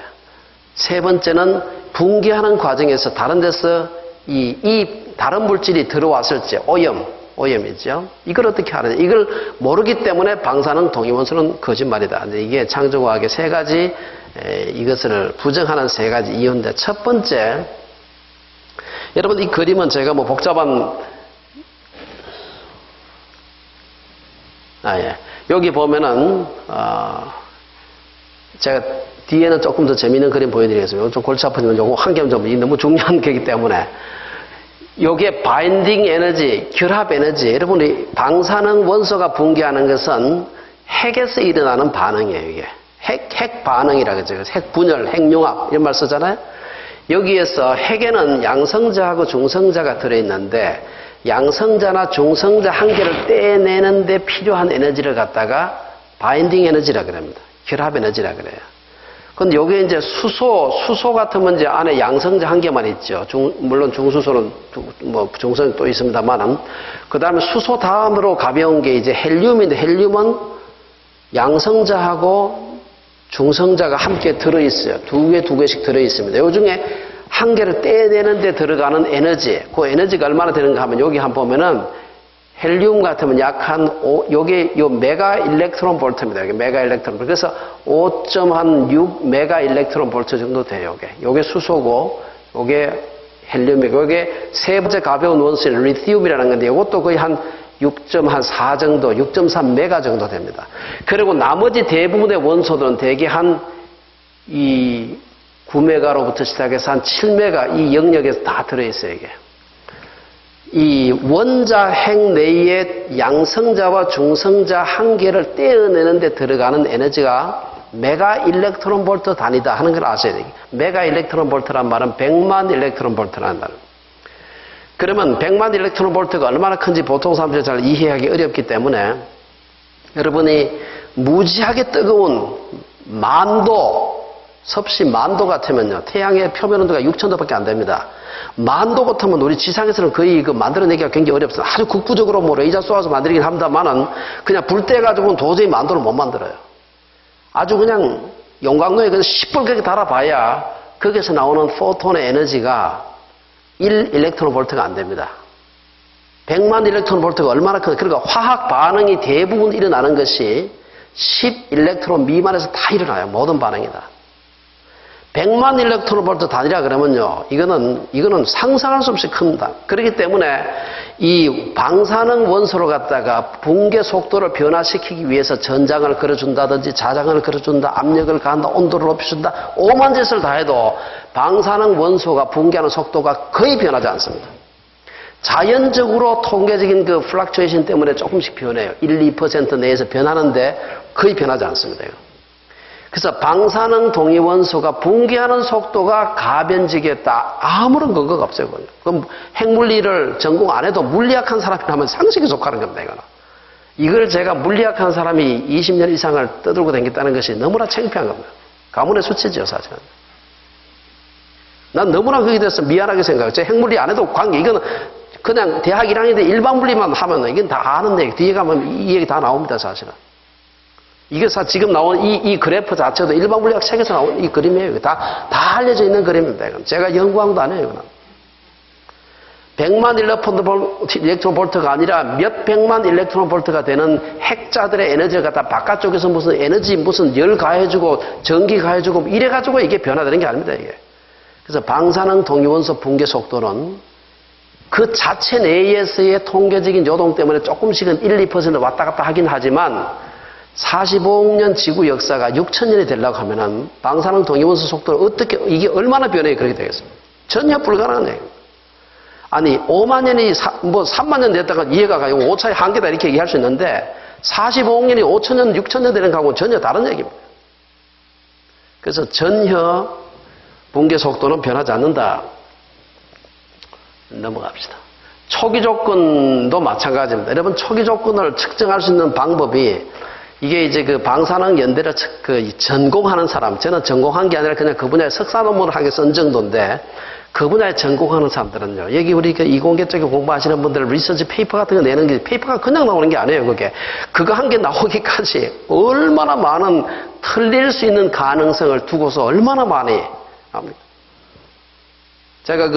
세 번째는 붕괴하는 과정에서 다른 데서 이 다른 물질이 들어왔을 때 오염이죠. 이걸 어떻게 하느냐. 이걸 모르기 때문에 방사능 동위원소는 거짓말이다. 이게 창조과학의 세 가지, 이것을 부정하는 세 가지 이유인데, 첫 번째, 여러분 이 그림은 제가 뭐 복잡한, 여기 보면은, 제가 뒤에는 조금 더 재미있는 그림 보여드리겠습니다. 좀 골치 아프지만 요거 한 개는 좀 너무 중요한 거기 때문에. 요게 바인딩 에너지, 결합 에너지. 여러분이 방사능 원소가 붕괴하는 것은 핵에서 일어나는 반응이에요, 이게. 핵 반응이라 그러죠. 핵 분열, 핵융합, 이런 말 쓰잖아요. 여기에서 핵에는 양성자하고 중성자가 들어있는데, 양성자나 중성자 한 개를 떼내는데 필요한 에너지를 갖다가 바인딩 에너지라 그럽니다. 결합 에너지라 그래요. 근데 요게 이제 수소 같으면 이제 안에 양성자 한 개만 있죠. 물론 중수소는 중성이 또 있습니다만은. 그 다음에 수소 다음으로 가벼운 게 이제 헬륨인데, 헬륨은 양성자하고 중성자가 함께 들어있어요. 두 개씩 들어있습니다. 요 중에 한 개를 떼내는 데 들어가는 에너지, 그 에너지가 얼마나 되는가 하면 여기 한번 보면은 헬륨 같으면 요게 메가 일렉트론 볼트입니다. 여기 메가 일렉트론 볼트. 그래서 5.6 메가 일렉트론 볼트 정도 돼요. 요게 수소고, 요게 헬륨이고, 요게 세 번째 가벼운 원소인 리튬이라는 건데, 요것도 거의 한 6.4 정도, 6.3 메가 정도 됩니다. 그리고 나머지 대부분의 원소들은 대개 한 9메가로부터 시작해서 한 7메가 이 영역에서 다 들어있어요, 이게. 이 원자 핵 내에 양성자와 중성자 한 개를 떼어내는 데 들어가는 에너지가 메가 일렉트론 볼트 단위다 하는 걸 아셔야 돼요. 메가 일렉트론 볼트란 말은 100만 일렉트론 볼트라는 말은. 그러면 100만 일렉트론 볼트가 얼마나 큰지 보통 사람들이 잘 이해하기 어렵기 때문에 여러분이 무지하게 뜨거운 섭씨 만도 같으면요. 태양의 표면 온도가 6,000도밖에 안 됩니다. 만도 같으면 우리 지상에서는 거의 만들어내기가 굉장히 어렵습니다. 아주 국부적으로 레이저 쏘아서 만들긴 합니다만은 그냥 불 떼가지고는 도저히 만도를 못 만들어요. 아주 그냥 용광로에 그냥 시뻘겋게 달아봐야 거기서 나오는 포톤의 에너지가 1 일렉트론 볼트가 안 됩니다. 100만 일렉트론 볼트가 얼마나 큰, 그러니까 화학 반응이 대부분 일어나는 것이 10 일렉트론 미만에서 다 일어나요. 모든 반응이다. 100만 일렉트론 볼트 단위라 그러면요. 이거는 상상할 수 없이 큽니다. 그렇기 때문에 이 방사능 원소를 갖다가 붕괴 속도를 변화시키기 위해서 전장을 걸어준다든지 자장을 걸어준다, 압력을 가한다, 온도를 높여준다, 오만 짓을 다 해도 방사능 원소가 붕괴하는 속도가 거의 변하지 않습니다. 자연적으로 통계적인 그 플럭추에이션 때문에 조금씩 변해요. 1, 2% 내에서 변하는데 거의 변하지 않습니다. 그래서 방사능 동위 원소가 붕괴하는 속도가 가변적이었다. 아무런 근거가 없어요. 그럼 핵물리를 전공 안 해도 물리학한 사람이라면 상식에 속하는 겁니다. 이걸 제가 물리학한 사람이 20년 이상을 떠들고 다녔다는 것이 너무나 창피한 겁니다. 가문의 수치죠, 사실은. 난 너무나 그게 돼서 미안하게 생각해요. 제 핵물리 안 해도 이거는 그냥 대학 1학년 때 일반 물리만 하면 이건 다 아는 얘기. 뒤에 가면 이 얘기 다 나옵니다, 사실은. 이게 지금 나온 이 그래프 자체도 일반 물리학 책에서 나온 이 그림이에요. 다 알려져 있는 그림입니다. 이건. 제가 연구한 것도 아니에요. 이거는. 100만 일렉트론 볼트가 아니라 몇 백만 일렉트론 볼트가 되는 핵자들의 에너지를 갖다 바깥쪽에서 무슨 열 가해주고 전기 가해주고 이래가지고 이게 변화되는 게 아닙니다. 이게. 그래서 방사능 동위원소 붕괴 속도는 그 자체 내에서의 통계적인 요동 때문에 조금씩은 1, 2% 왔다 갔다 하긴 하지만 45억 년 지구 역사가 6,000년이 되려고 하면은 방사능 동위원소 속도를 이게 얼마나 변해 그렇게 되겠습니까? 전혀 불가능한 얘기입니다. 아니, 5만 년이 3만 년 됐다가 이해가 가요. 오차의 한계다 이렇게 얘기할 수 있는데 45억 년이 5,000년, 6,000년 되는 거하고는 전혀 다른 얘기입니다. 그래서 전혀 붕괴 속도는 변하지 않는다. 넘어갑시다. 초기 조건도 마찬가지입니다. 여러분, 초기 조건을 측정할 수 있는 방법이 이게 이제 그 방사능 연대를 전공하는 사람, 저는 전공한 게 아니라 그냥 그 분야에 석사 논문을 하게 쓴 정도인데 그 분야에 전공하는 사람들은요, 여기 우리 이공계 쪽에 공부하시는 분들 리서치 페이퍼 같은 거 내는 게 페이퍼가 그냥 나오는 게 아니에요, 그게. 그거 한 개 나오기까지 얼마나 많은 틀릴 수 있는 가능성을 두고서 얼마나 많이 합니다. 제가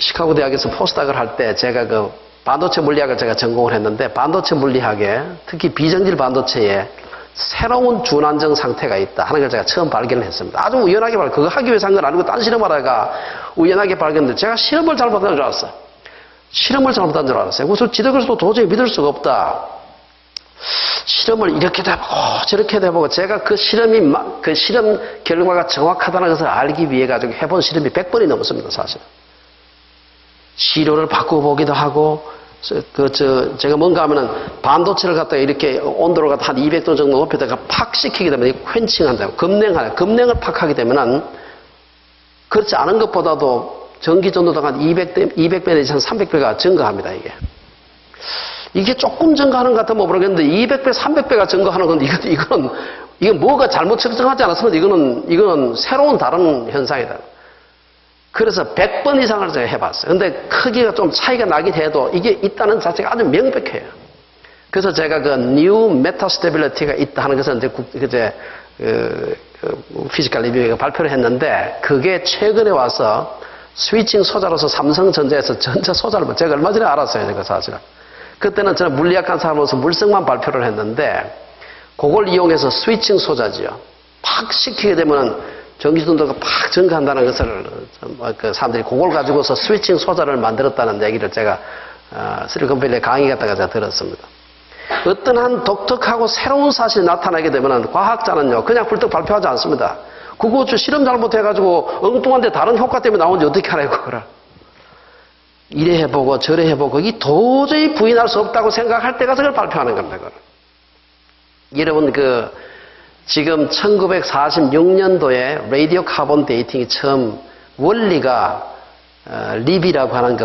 시카고 대학에서 포스닥을 할 때 제가 반도체 물리학을 제가 전공을 했는데 반도체 물리학에 특히 비정질 반도체에 새로운 준안정 상태가 있다 하는 걸 제가 처음 발견을 했습니다. 아주 우연하게 그거 하기 위해서 한 건 아니고 딴 실험하다가 우연하게 발견했는데 제가 실험을 잘못한 줄 알았어요. 실험을 잘못한 줄 알았어요. 그래서 지도교수도 도저히 믿을 수가 없다. 실험을 이렇게도 해보고 저렇게도 해보고 제가 그 실험 결과가 정확하다는 것을 알기 위해 가지고 해본 실험이 100번이 넘었습니다, 사실. 시료를 바꿔보기도 하고 제가 뭔가 하면은 반도체를 갖다가 이렇게 온도를 갖다 한 200도 정도 높여다가 팍 식히게 되면 퀼칭한다고. 급냉을 팍 하게 되면은 그렇지 않은 것보다도 전기 전도도가 한 200배 내지 한 300배가 증가합니다, 이게. 이게 조금 증가하는 것 같으면 모르겠는데 200배, 300배가 증가하는 건데 이건 뭐가 잘못 측정하지 않았으면 이거는 새로운 다른 현상이다. 그래서 100번 이상을 제가 해봤어요. 근데 크기가 좀 차이가 나긴 해도 이게 있다는 자체가 아주 명백해요. 그래서 제가 그 New Metastability가 있다 하는 것은 이제 피지컬 리뷰에 발표를 했는데 그게 최근에 와서 스위칭 소자로서 삼성전자에서 전자 소자를 제가 얼마 전에 알았어요. 제가 사실은. 그때는 저는 물리학한 사람으로서 물성만 발표를 했는데 그걸 이용해서 스위칭 소자지요. 팍 시키게 되면 전기전도가 팍 증가한다는 것을 사람들이 그걸 가지고서 스위칭 소자를 만들었다는 얘기를 제가 실리콘밸리에 강의 갔다가 제가 들었습니다. 어떤 한 독특하고 새로운 사실이 나타나게 되면 과학자는요 그냥 훌떡 발표하지 않습니다. 그거 실험 잘못해가지고 엉뚱한데 다른 효과 때문에 나오는지 어떻게 하라고 그걸. 이래 해보고 저래 해보고 이 도저히 부인할 수 없다고 생각할 때 가서 그걸 발표하는 겁니다. 그걸. 여러분 지금 1946년도에 라디오 카본 데이팅이 처음 원리가 리비라고 하는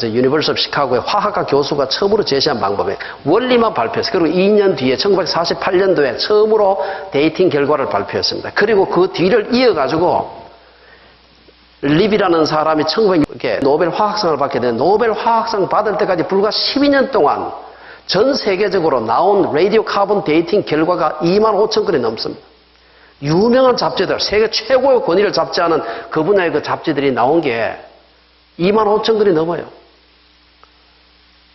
유니버시티 오브 시카고의 화학과 교수가 처음으로 제시한 방법이에요. 원리만 발표했어요. 그리고 2년 뒤에 1948년도에 처음으로 데이팅 결과를 발표했습니다. 그리고 그 뒤를 이어가지고 리비라는 사람이 1900년에 노벨 화학상을 받게 되는데 노벨 화학상 받을 때까지 불과 12년 동안 전 세계적으로 나온 라디오 카본 데이팅 결과가 25,000건이 넘습니다. 유명한 잡지들, 세계 최고의 권위를 잡지하는 그 분야의 그 잡지들이 나온 게 25,000건이 넘어요.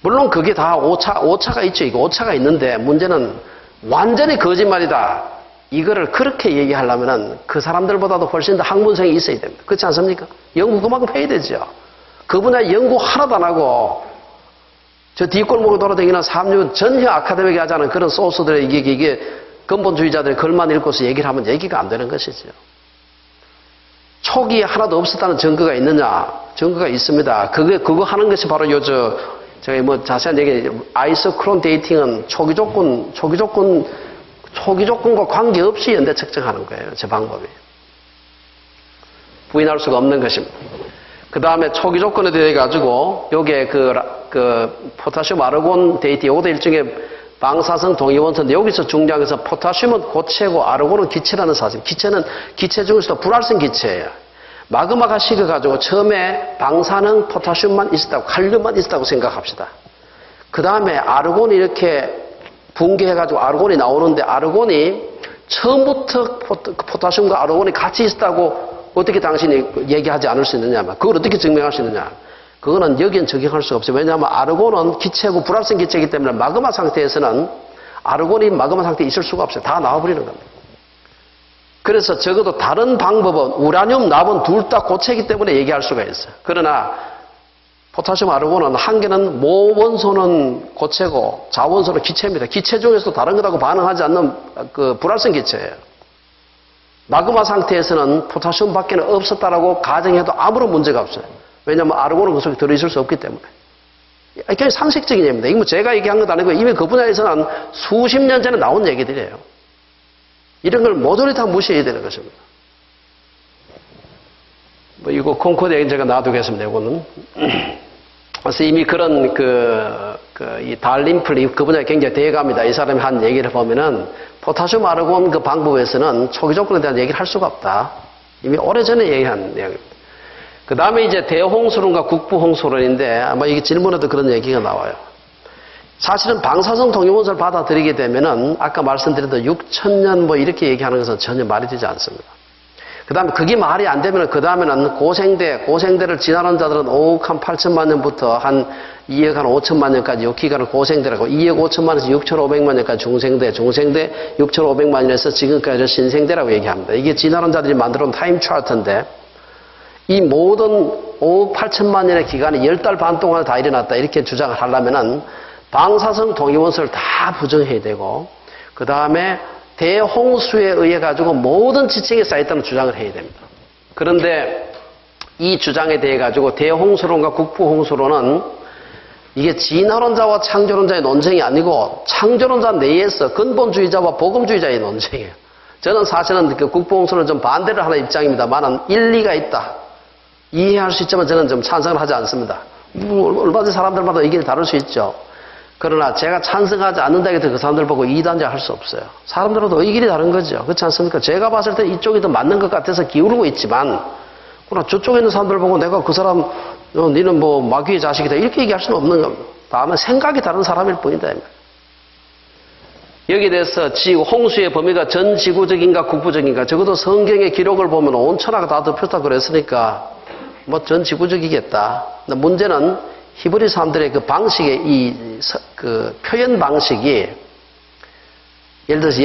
물론 그게 다 오차가 있죠. 이거 오차가 있는데 문제는 완전히 거짓말이다. 이거를 그렇게 얘기하려면은 그 사람들보다도 훨씬 더 학문성이 있어야 됩니다. 그렇지 않습니까? 연구 그만큼 해야 되죠. 그 분야 연구 하나도 안 하고 저 뒷골목으로 돌아다니는 삼류 전혀 아카데믹이 하지 않은 그런 소스들의 이게 근본주의자들이 글만 읽고서 얘기를 하면 얘기가 안 되는 것이죠. 초기에 하나도 없었다는 증거가 있느냐? 증거가 있습니다. 그거 하는 것이 바로 제가 자세한 얘기, 아이소크론 데이팅은 초기 조건과 관계없이 연대 측정하는 거예요. 제 방법이. 부인할 수가 없는 것입니다. 그 다음에 초기 조건에 대해 가지고 요게 포타슘 아르곤 데이트 요것도 일종의 방사성 동위원소인데 여기서 중요한 것은 포타슘은 고체고 아르곤은 기체라는 사실. 기체는 기체 중에서도 불활성 기체예요. 마그마가 식어가지고 처음에 방사능 포타슘만 있었다고 칼륨만 있었다고 생각합시다. 그 다음에 아르곤이 이렇게 붕괴해가지고 아르곤이 나오는데 아르곤이 처음부터 포타슘과 아르곤이 같이 있었다고 어떻게 당신이 얘기하지 않을 수 있느냐. 그걸 어떻게 증명할 수 있느냐. 그거는 여기엔 적용할 수가 없어요. 왜냐하면 아르곤은 기체고 불활성 기체이기 때문에 마그마 상태에서는 아르곤이 마그마 상태에 있을 수가 없어요. 다 나와버리는 겁니다. 그래서 적어도 다른 방법은 우라늄, 나본 둘 다 고체이기 때문에 얘기할 수가 있어요. 그러나 포타슘 아르곤은 한 개는 모원소는 고체고 자원소는 기체입니다. 기체 중에서도 다른 것하고 반응하지 않는 불활성 기체예요. 마그마 상태에서는 포타슘 밖에는 없었다라고 가정해도 아무런 문제가 없어요. 왜냐하면 아르곤은 그 속에 들어있을 수 없기 때문에. 굉장히 상식적인 얘기입니다. 이거 제가 얘기한 것도 아니고 이미 그 분야에서는 수십 년 전에 나온 얘기들이에요. 이런 걸 모조리 다 무시해야 되는 것입니다. 이거 콩코드 얘기 제가 놔두겠습니다. 이거는. 그래서 이미 그런 이 달림플이 그 분야에 굉장히 대감이다. 이 사람이 한 얘기를 보면은 포타슘 아르곤 그 방법에서는 초기 조건에 대한 얘기를 할 수가 없다. 이미 오래전에 얘기한 내용입니다. 그 다음에 이제 대홍수론과 국부홍수론인데 아마 이게 질문에도 그런 얘기가 나와요. 사실은 방사성 동위원소를 받아들이게 되면은 아까 말씀드렸던 6,000년 이렇게 얘기하는 것은 전혀 말이 되지 않습니다. 그 다음에 그게 말이 안 되면 그 다음에는 고생대를 지나는 자들은 5억 한 8천만 년부터 한 2억 한 5천만 년까지 이 기간을 고생대라고 2억 5천만에서 6,500만 년까지 중생대 6,500만 년에서 지금까지 신생대라고 얘기합니다. 이게 지나는 자들이 만들어 놓은 타임 차트인데 이 모든 5억 8천만 년의 기간이 10달 반 동안 다 일어났다 이렇게 주장을 하려면은 방사성 동위원소를 다 부정해야 되고 그 다음에 대홍수에 의해 가지고 모든 지층이 쌓였다는 주장을 해야 됩니다. 그런데 이 주장에 대해 가지고 대홍수론과 국부홍수론은 이게 진화론자와 창조론자의 논쟁이 아니고 창조론자 내에서 근본주의자와 복음주의자의 논쟁이에요. 저는 사실은 그 국부홍수는 좀 반대를 하는 입장입니다만은 일리가 있다. 이해할 수 있지만 저는 좀 찬성을 하지 않습니다. 얼마든지 사람들마다 의견이 다를 수 있죠. 그러나 제가 찬성하지 않는다 해도 그 사람들 보고 이단자 할 수 없어요. 사람들도 의견이 다른 거죠. 그렇지 않습니까? 제가 봤을 때 이쪽이 더 맞는 것 같아서 기울고 있지만 그러나 저쪽에 있는 사람들 보고 내가 그 사람 니는 뭐 마귀의 자식이다 이렇게 얘기할 수는 없는 겁니다. 다만 생각이 다른 사람일 뿐이다. 여기에 대해서 홍수의 범위가 전 지구적인가 국부적인가 적어도 성경의 기록을 보면 온 천하가 다 덮였다 그랬으니까 뭐 전 지구적이겠다. 근데 문제는 히브리 사람들의 그 방식의 그 표현 방식이 예를 들어서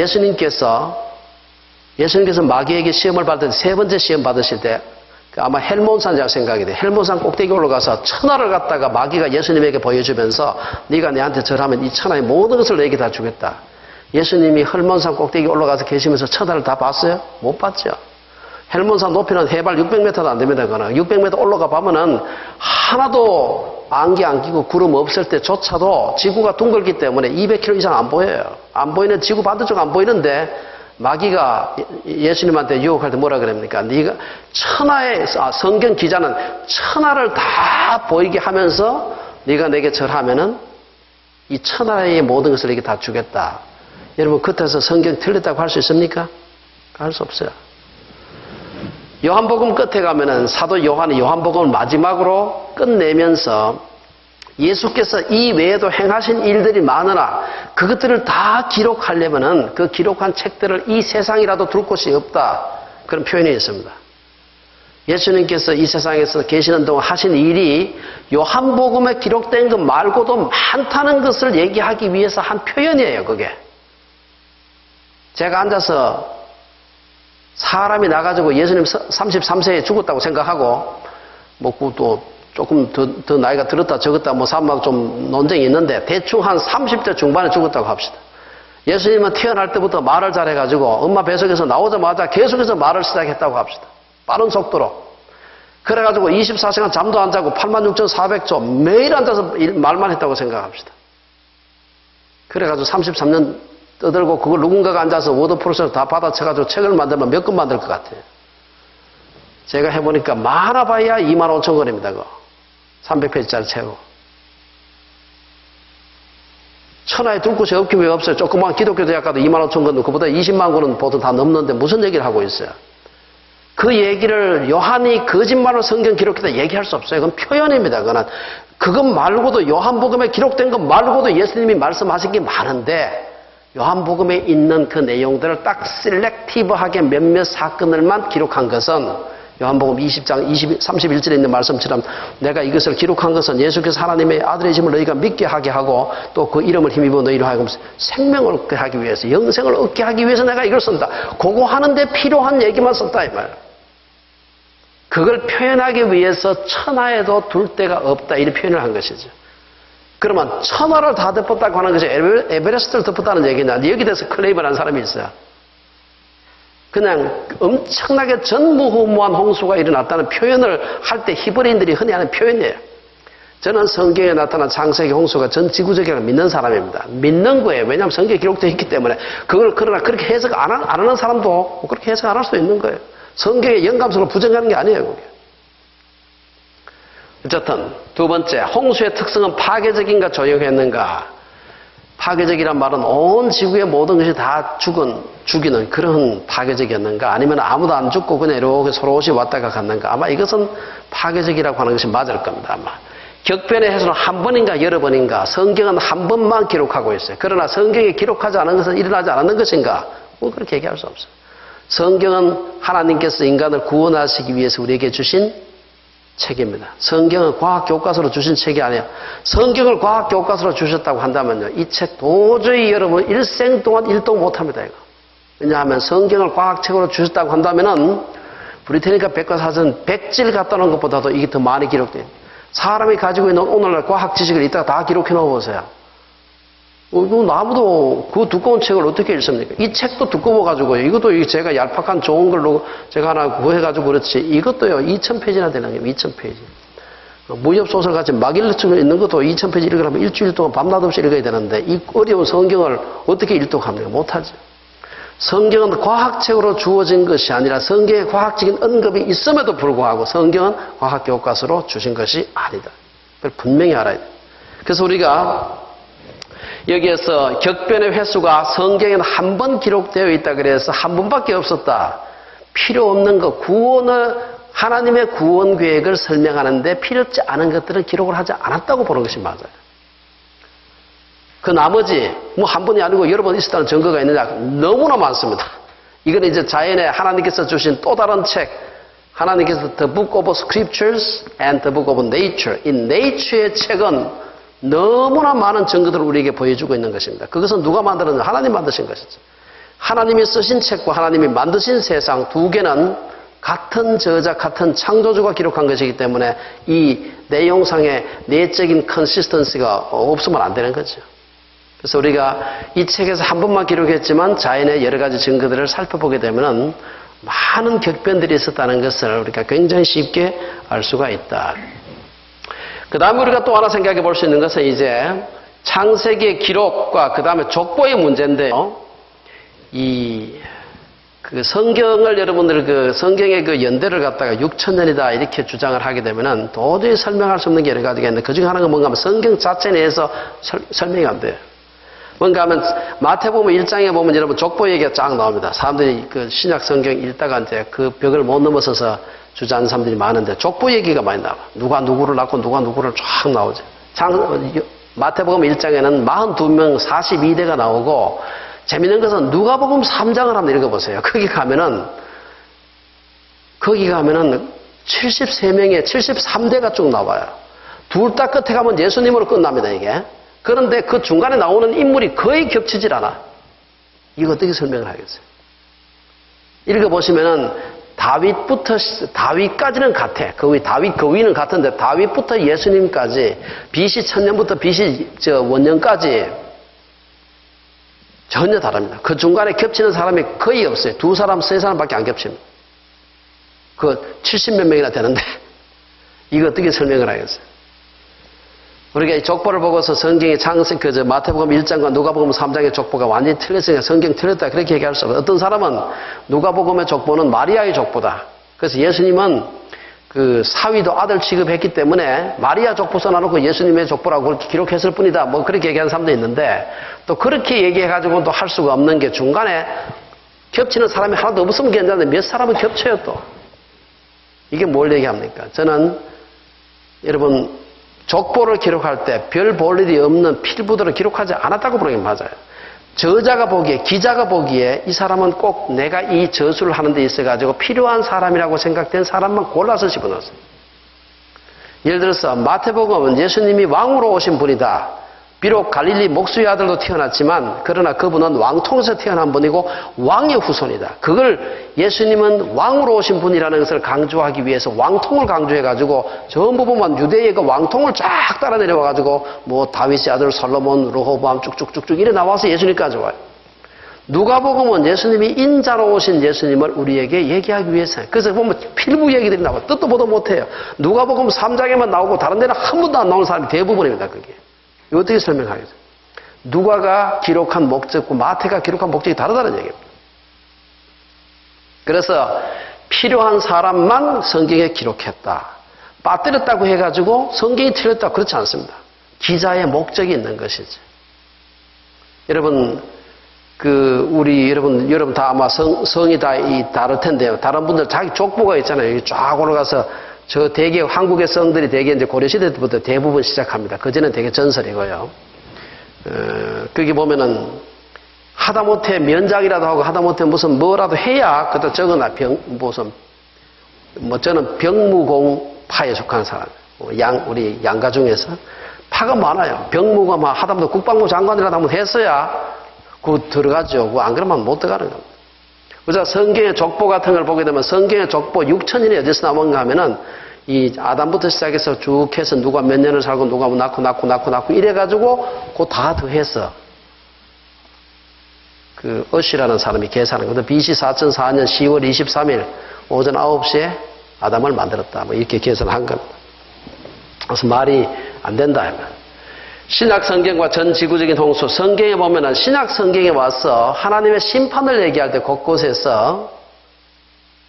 예수님께서 마귀에게 시험을 받을 때 세 번째 시험 받으실 때 아마 헬몬산이라고 생각이 돼. 헬몬산 꼭대기 올라가서 천하를 갖다가 마귀가 예수님에게 보여주면서 네가 내한테 절하면 이 천하의 모든 것을 내게 다 주겠다. 예수님이 헬몬산 꼭대기 올라가서 계시면서 천하를 다 봤어요? 못 봤죠. 헬몬산 높이는 해발 600m도 안 됩니다. 그거는 600m 올라가 보면은 하나도 안개 안 끼고 구름 없을 때조차도 지구가 둥글기 때문에 200km 이상 안 보여요. 안 보이는 지구 반대쪽 안 보이는데 마귀가 예수님한테 유혹할 때 뭐라 그럽니까? 네가 성경 기자는 천하를 다 보이게 하면서 네가 내게 절하면은 이 천하의 모든 것을 내게 다 주겠다. 여러분 그때서 성경 틀렸다고 할 수 있습니까? 할 수 없어요. 요한복음 끝에 가면은 사도 요한이 요한복음을 마지막으로 끝내면서 예수께서 이 외에도 행하신 일들이 많으나 그것들을 다 기록하려면은 그 기록한 책들을 이 세상이라도 둘 곳이 없다. 그런 표현이 있습니다. 예수님께서 이 세상에서 계시는 동안 하신 일이 요한복음에 기록된 것 말고도 많다는 것을 얘기하기 위해서 한 표현이에요, 그게. 제가 앉아서 사람이 나가지고 예수님 33세에 죽었다고 생각하고, 뭐, 또 조금 더 나이가 들었다 적었다 뭐 사람마다 좀 논쟁이 있는데 대충 한 30대 중반에 죽었다고 합시다. 예수님은 태어날 때부터 말을 잘해가지고 엄마 뱃속에서 나오자마자 계속해서 말을 시작했다고 합시다. 빠른 속도로. 그래가지고 24시간 잠도 안 자고 86,400조 매일 앉아서 말만 했다고 생각합시다. 그래가지고 33년 떠들고 그걸 누군가가 앉아서 워드 프로세스 다 받아쳐가지고 책을 만들면 몇 권 만들 것 같아요. 제가 해보니까 많아봐야 25,000권입니다. 그거 300페이지짜리 책으로. 천하에 둘 곳이 없긴 왜 없어요. 조그만 기독교 대학가도 25,000권, 그보다 20만 권은 보통 다 넘는데 무슨 얘기를 하고 있어요. 그 얘기를 요한이 거짓말로 성경 기록해서 얘기할 수 없어요. 그건 표현입니다. 그것 말고도 요한복음에 기록된 것 말고도 예수님이 말씀하신 게 많은데 요한복음에 있는 그 내용들을 딱 셀렉티브하게 몇몇 사건을만 기록한 것은 요한복음 20장 31절에 있는 말씀처럼 내가 이것을 기록한 것은 예수께서 하나님의 아들이심을 너희가 믿게 하게 하고 또 그 이름을 힘입어 너희로 하여금 생명을 얻게 하기 위해서 영생을 얻게 하기 위해서 내가 이걸 쓴다. 그거 하는데 필요한 얘기만 썼다 이 말. 그걸 표현하기 위해서 천하에도 둘 데가 없다 이런 표현을 한 것이죠. 그러면 천하를 다 덮었다고 하는 것이 에베레스트를 덮었다는 얘기냐. 여기 대해서 클레임을 한 사람이 있어요. 그냥 엄청나게 전무후무한 홍수가 일어났다는 표현을 할 때 히브리인들이 흔히 하는 표현이에요. 저는 성경에 나타난 창세기 홍수가 전 지구적이라고 믿는 사람입니다. 믿는 거예요. 왜냐하면 성경에 기록되어 있기 때문에. 그러나 그렇게 해석 안 하는 사람도 그렇게 해석 안 할 수도 있는 거예요. 성경의 영감성을 부정하는 게 아니에요. 그게. 어쨌든 두 번째, 홍수의 특성은 파괴적인가 조용했는가. 파괴적이란 말은 온 지구의 모든 것이 다 죽이는 그런 파괴적이었는가 아니면 아무도 안 죽고 그냥 이렇게 서로시 왔다가 갔는가. 아마 이것은 파괴적이라고 하는 것이 맞을 겁니다. 아마 격변의 해수는 한 번인가 여러 번인가. 성경은 한 번만 기록하고 있어요. 그러나 성경에 기록하지 않은 것은 일어나지 않았는 것인가. 뭐 그렇게 얘기할 수 없어요. 성경은 하나님께서 인간을 구원하시기 위해서 우리에게 주신 책입니다. 성경은 과학교과서로 주신 책이 아니에요. 성경을 과학교과서로 주셨다고 한다면요. 이 책 도저히 여러분 일생 동안 일동 못합니다. 이거. 왜냐하면 성경을 과학책으로 주셨다고 한다면은 브리테니카 백과사전 100질 갖다 놓은 것보다도 이게 더 많이 기록돼요. 사람이 가지고 있는 오늘날 과학 지식을 이따가 다 기록해 놓으세요. 아무도 그 두꺼운 책을 어떻게 읽습니까? 이 책도 두꺼워가지고요. 이것도 제가 얄팍한 좋은 걸로 제가 하나 구해가지고 그렇지. 이것도요, 2000페이지나 되는 거예요. 2000페이지. 무협소설 같이 막 읽는 것도 2000페이지 읽으려면 일주일 동안 밤낮 없이 읽어야 되는데 이 어려운 성경을 어떻게 일독합니까? 못하죠. 성경은 과학책으로 주어진 것이 아니라 성경에 과학적인 언급이 있음에도 불구하고 성경은 과학교과서로 주신 것이 아니다. 그걸 분명히 알아야 돼요. 그래서 우리가 여기에서 격변의 횟수가 성경에는 한 번 기록되어 있다 그래서 한 번밖에 없었다. 필요 없는 것, 하나님의 구원 계획을 설명하는데 필요 없지 않은 것들은 기록을 하지 않았다고 보는 것이 맞아요. 그 나머지 한 번이 아니고 여러 번 있었다는 증거가 있느냐? 너무나 많습니다. 이건 이제 자연에 하나님께서 주신 또 다른 책, 하나님께서 The Book of Scriptures and The Book of Nature. 이 Nature의 책은 너무나 많은 증거들을 우리에게 보여주고 있는 것입니다. 그것은 누가 만들었느냐? 하나님 만드신 것이죠. 하나님이 쓰신 책과 하나님이 만드신 세상 두 개는 같은 저자, 같은 창조주가 기록한 것이기 때문에 이 내용상의 내적인 컨시스턴시가 없으면 안 되는 거죠. 그래서 우리가 이 책에서 한 번만 기록했지만 자연의 여러 가지 증거들을 살펴보게 되면 많은 격변들이 있었다는 것을 우리가 굉장히 쉽게 알 수가 있다. 그 다음에 우리가 또 하나 생각해 볼 수 있는 것은 이제 창세기의 기록과 그 다음에 족보의 문제인데요. 그 성경을 여러분들 성경의 그 연대를 갖다가 6000년이다 이렇게 주장을 하게 되면은 도저히 설명할 수 없는 게 여러 가지가 있는데 그 중에 하나가 뭔가 하면 성경 자체 내에서 설명이 안 돼요. 뭔가 하면 마태복음 1장에 보면 여러분 족보 얘기가 쫙 나옵니다. 사람들이 그 신약 성경 읽다가 이제 그 벽을 못 넘어서서 주저하는 사람들이 많은데 족보 얘기가 많이 나와. 누가 누구를 낳고 누가 누구를 쫙 나오죠. 마태복음 1장에는 42명 42대가 나오고 재밌는 것은 누가복음 3장을 한번 읽어보세요. 거기 가면은 73명의 73대가 쭉 나와요. 둘 다 끝에 가면 예수님으로 끝납니다, 이게. 그런데 그 중간에 나오는 인물이 거의 겹치질 않아. 이거 어떻게 설명을 하겠어요? 읽어보시면은 다윗까지는 같아. 다윗 그 위는 같은데 다윗부터 예수님까지 BC 1000년부터 BC 원년까지 전혀 다릅니다. 그 중간에 겹치는 사람이 거의 없어요. 2사람, 3사람밖에 안 겹칩니다. 70몇 명이나 되는데 이거 어떻게 설명을 하겠어요? 우리가 이 족보를 보고서 성경의 마태복음 1장과 누가복음 3장의 족보가 완전히 틀렸으니까 성경 틀렸다 그렇게 얘기할 수 없어요. 어떤 사람은 누가복음의 족보는 마리아의 족보다. 그래서 예수님은 그 사위도 아들 취급했기 때문에 마리아 족보 써놔놓고 예수님의 족보라고 그렇게 기록했을 뿐이다. 뭐 그렇게 얘기하는 사람도 있는데 또 그렇게 얘기해가지고도 할 수가 없는 게 중간에 겹치는 사람이 하나도 없으면 괜찮은데 몇 사람은 겹쳐요 또. 이게 뭘 얘기합니까? 저는 여러분 족보를 기록할 때 별 볼 일이 없는 필부들을 기록하지 않았다고 보는 게 맞아요. 저자가 보기에, 기자가 보기에 이 사람은 꼭 내가 이 저술을 하는 데 있어가지고 필요한 사람이라고 생각된 사람만 골라서 집어넣었어요. 예를 들어서 마태복음은 예수님이 왕으로 오신 분이다. 비록 갈릴리 목수의 아들로 태어났지만 그러나 그분은 왕통에서 태어난 분이고 왕의 후손이다. 그걸 예수님은 왕으로 오신 분이라는 것을 강조하기 위해서 왕통을 강조해가지고 전부 보면 유대의 그 왕통을 쫙 따라 내려와가지고 뭐 다윗의 아들 솔로몬, 르호보암 쭉쭉쭉쭉 이래 나와서 예수님까지 와요. 누가복음은 예수님이 인자로 오신 예수님을 우리에게 얘기하기 위해서요. 그래서 보면 필부 얘기들이 나와요. 뜻도 보도 못해요. 누가복음 3장에만 나오고 다른 데는 한 번도 안 나오는 사람이 대부분입니다. 그게. 이거 어떻게 설명하겠어요? 누가가 기록한 목적과 마태가 기록한 목적이 다르다는 얘기입니다. 그래서 필요한 사람만 성경에 기록했다. 빠뜨렸다고 해가지고 성경이 틀렸다. 그렇지 않습니다. 기자의 목적이 있는 것이지. 여러분, 여러분 다 아마 성이 다 다를 텐데요. 다른 분들 자기 족보가 있잖아요. 여기 쫙 올라가서 저 대개 한국의 성들이 대개 이제 고려시대 때부터 대부분 시작합니다. 그전엔 되게 전설이고요. 거기 보면은 하다못해 면장이라도 하고 하다못해 무슨 뭐라도 해야 그때 적어놔. 저는 병무공파에 속한 사람. 우리 양가 중에서 파가 많아요. 병무가 막 하다못해 국방부 장관이라도 한번 했어야 그 들어가죠. 안 그러면 못 들어가는 겁니다. 그래서 성경의 족보 같은 걸 보게 되면 성경의 족보 6000년이 어디서 나온가 하면은 이 아담부터 시작해서 쭉 해서 누가 몇 년을 살고 누가 낳고 이래가지고 그거 다 더해서 그 어시라는 사람이 계산한 거죠. BC 4004년 10월 23일 오전 9시에 아담을 만들었다. 뭐 이렇게 계산한 겁니다. 그래서 말이 안 된다. 신약 성경과 전 지구적인 홍수, 성경에 보면은 신약 성경에 와서 하나님의 심판을 얘기할 때 곳곳에서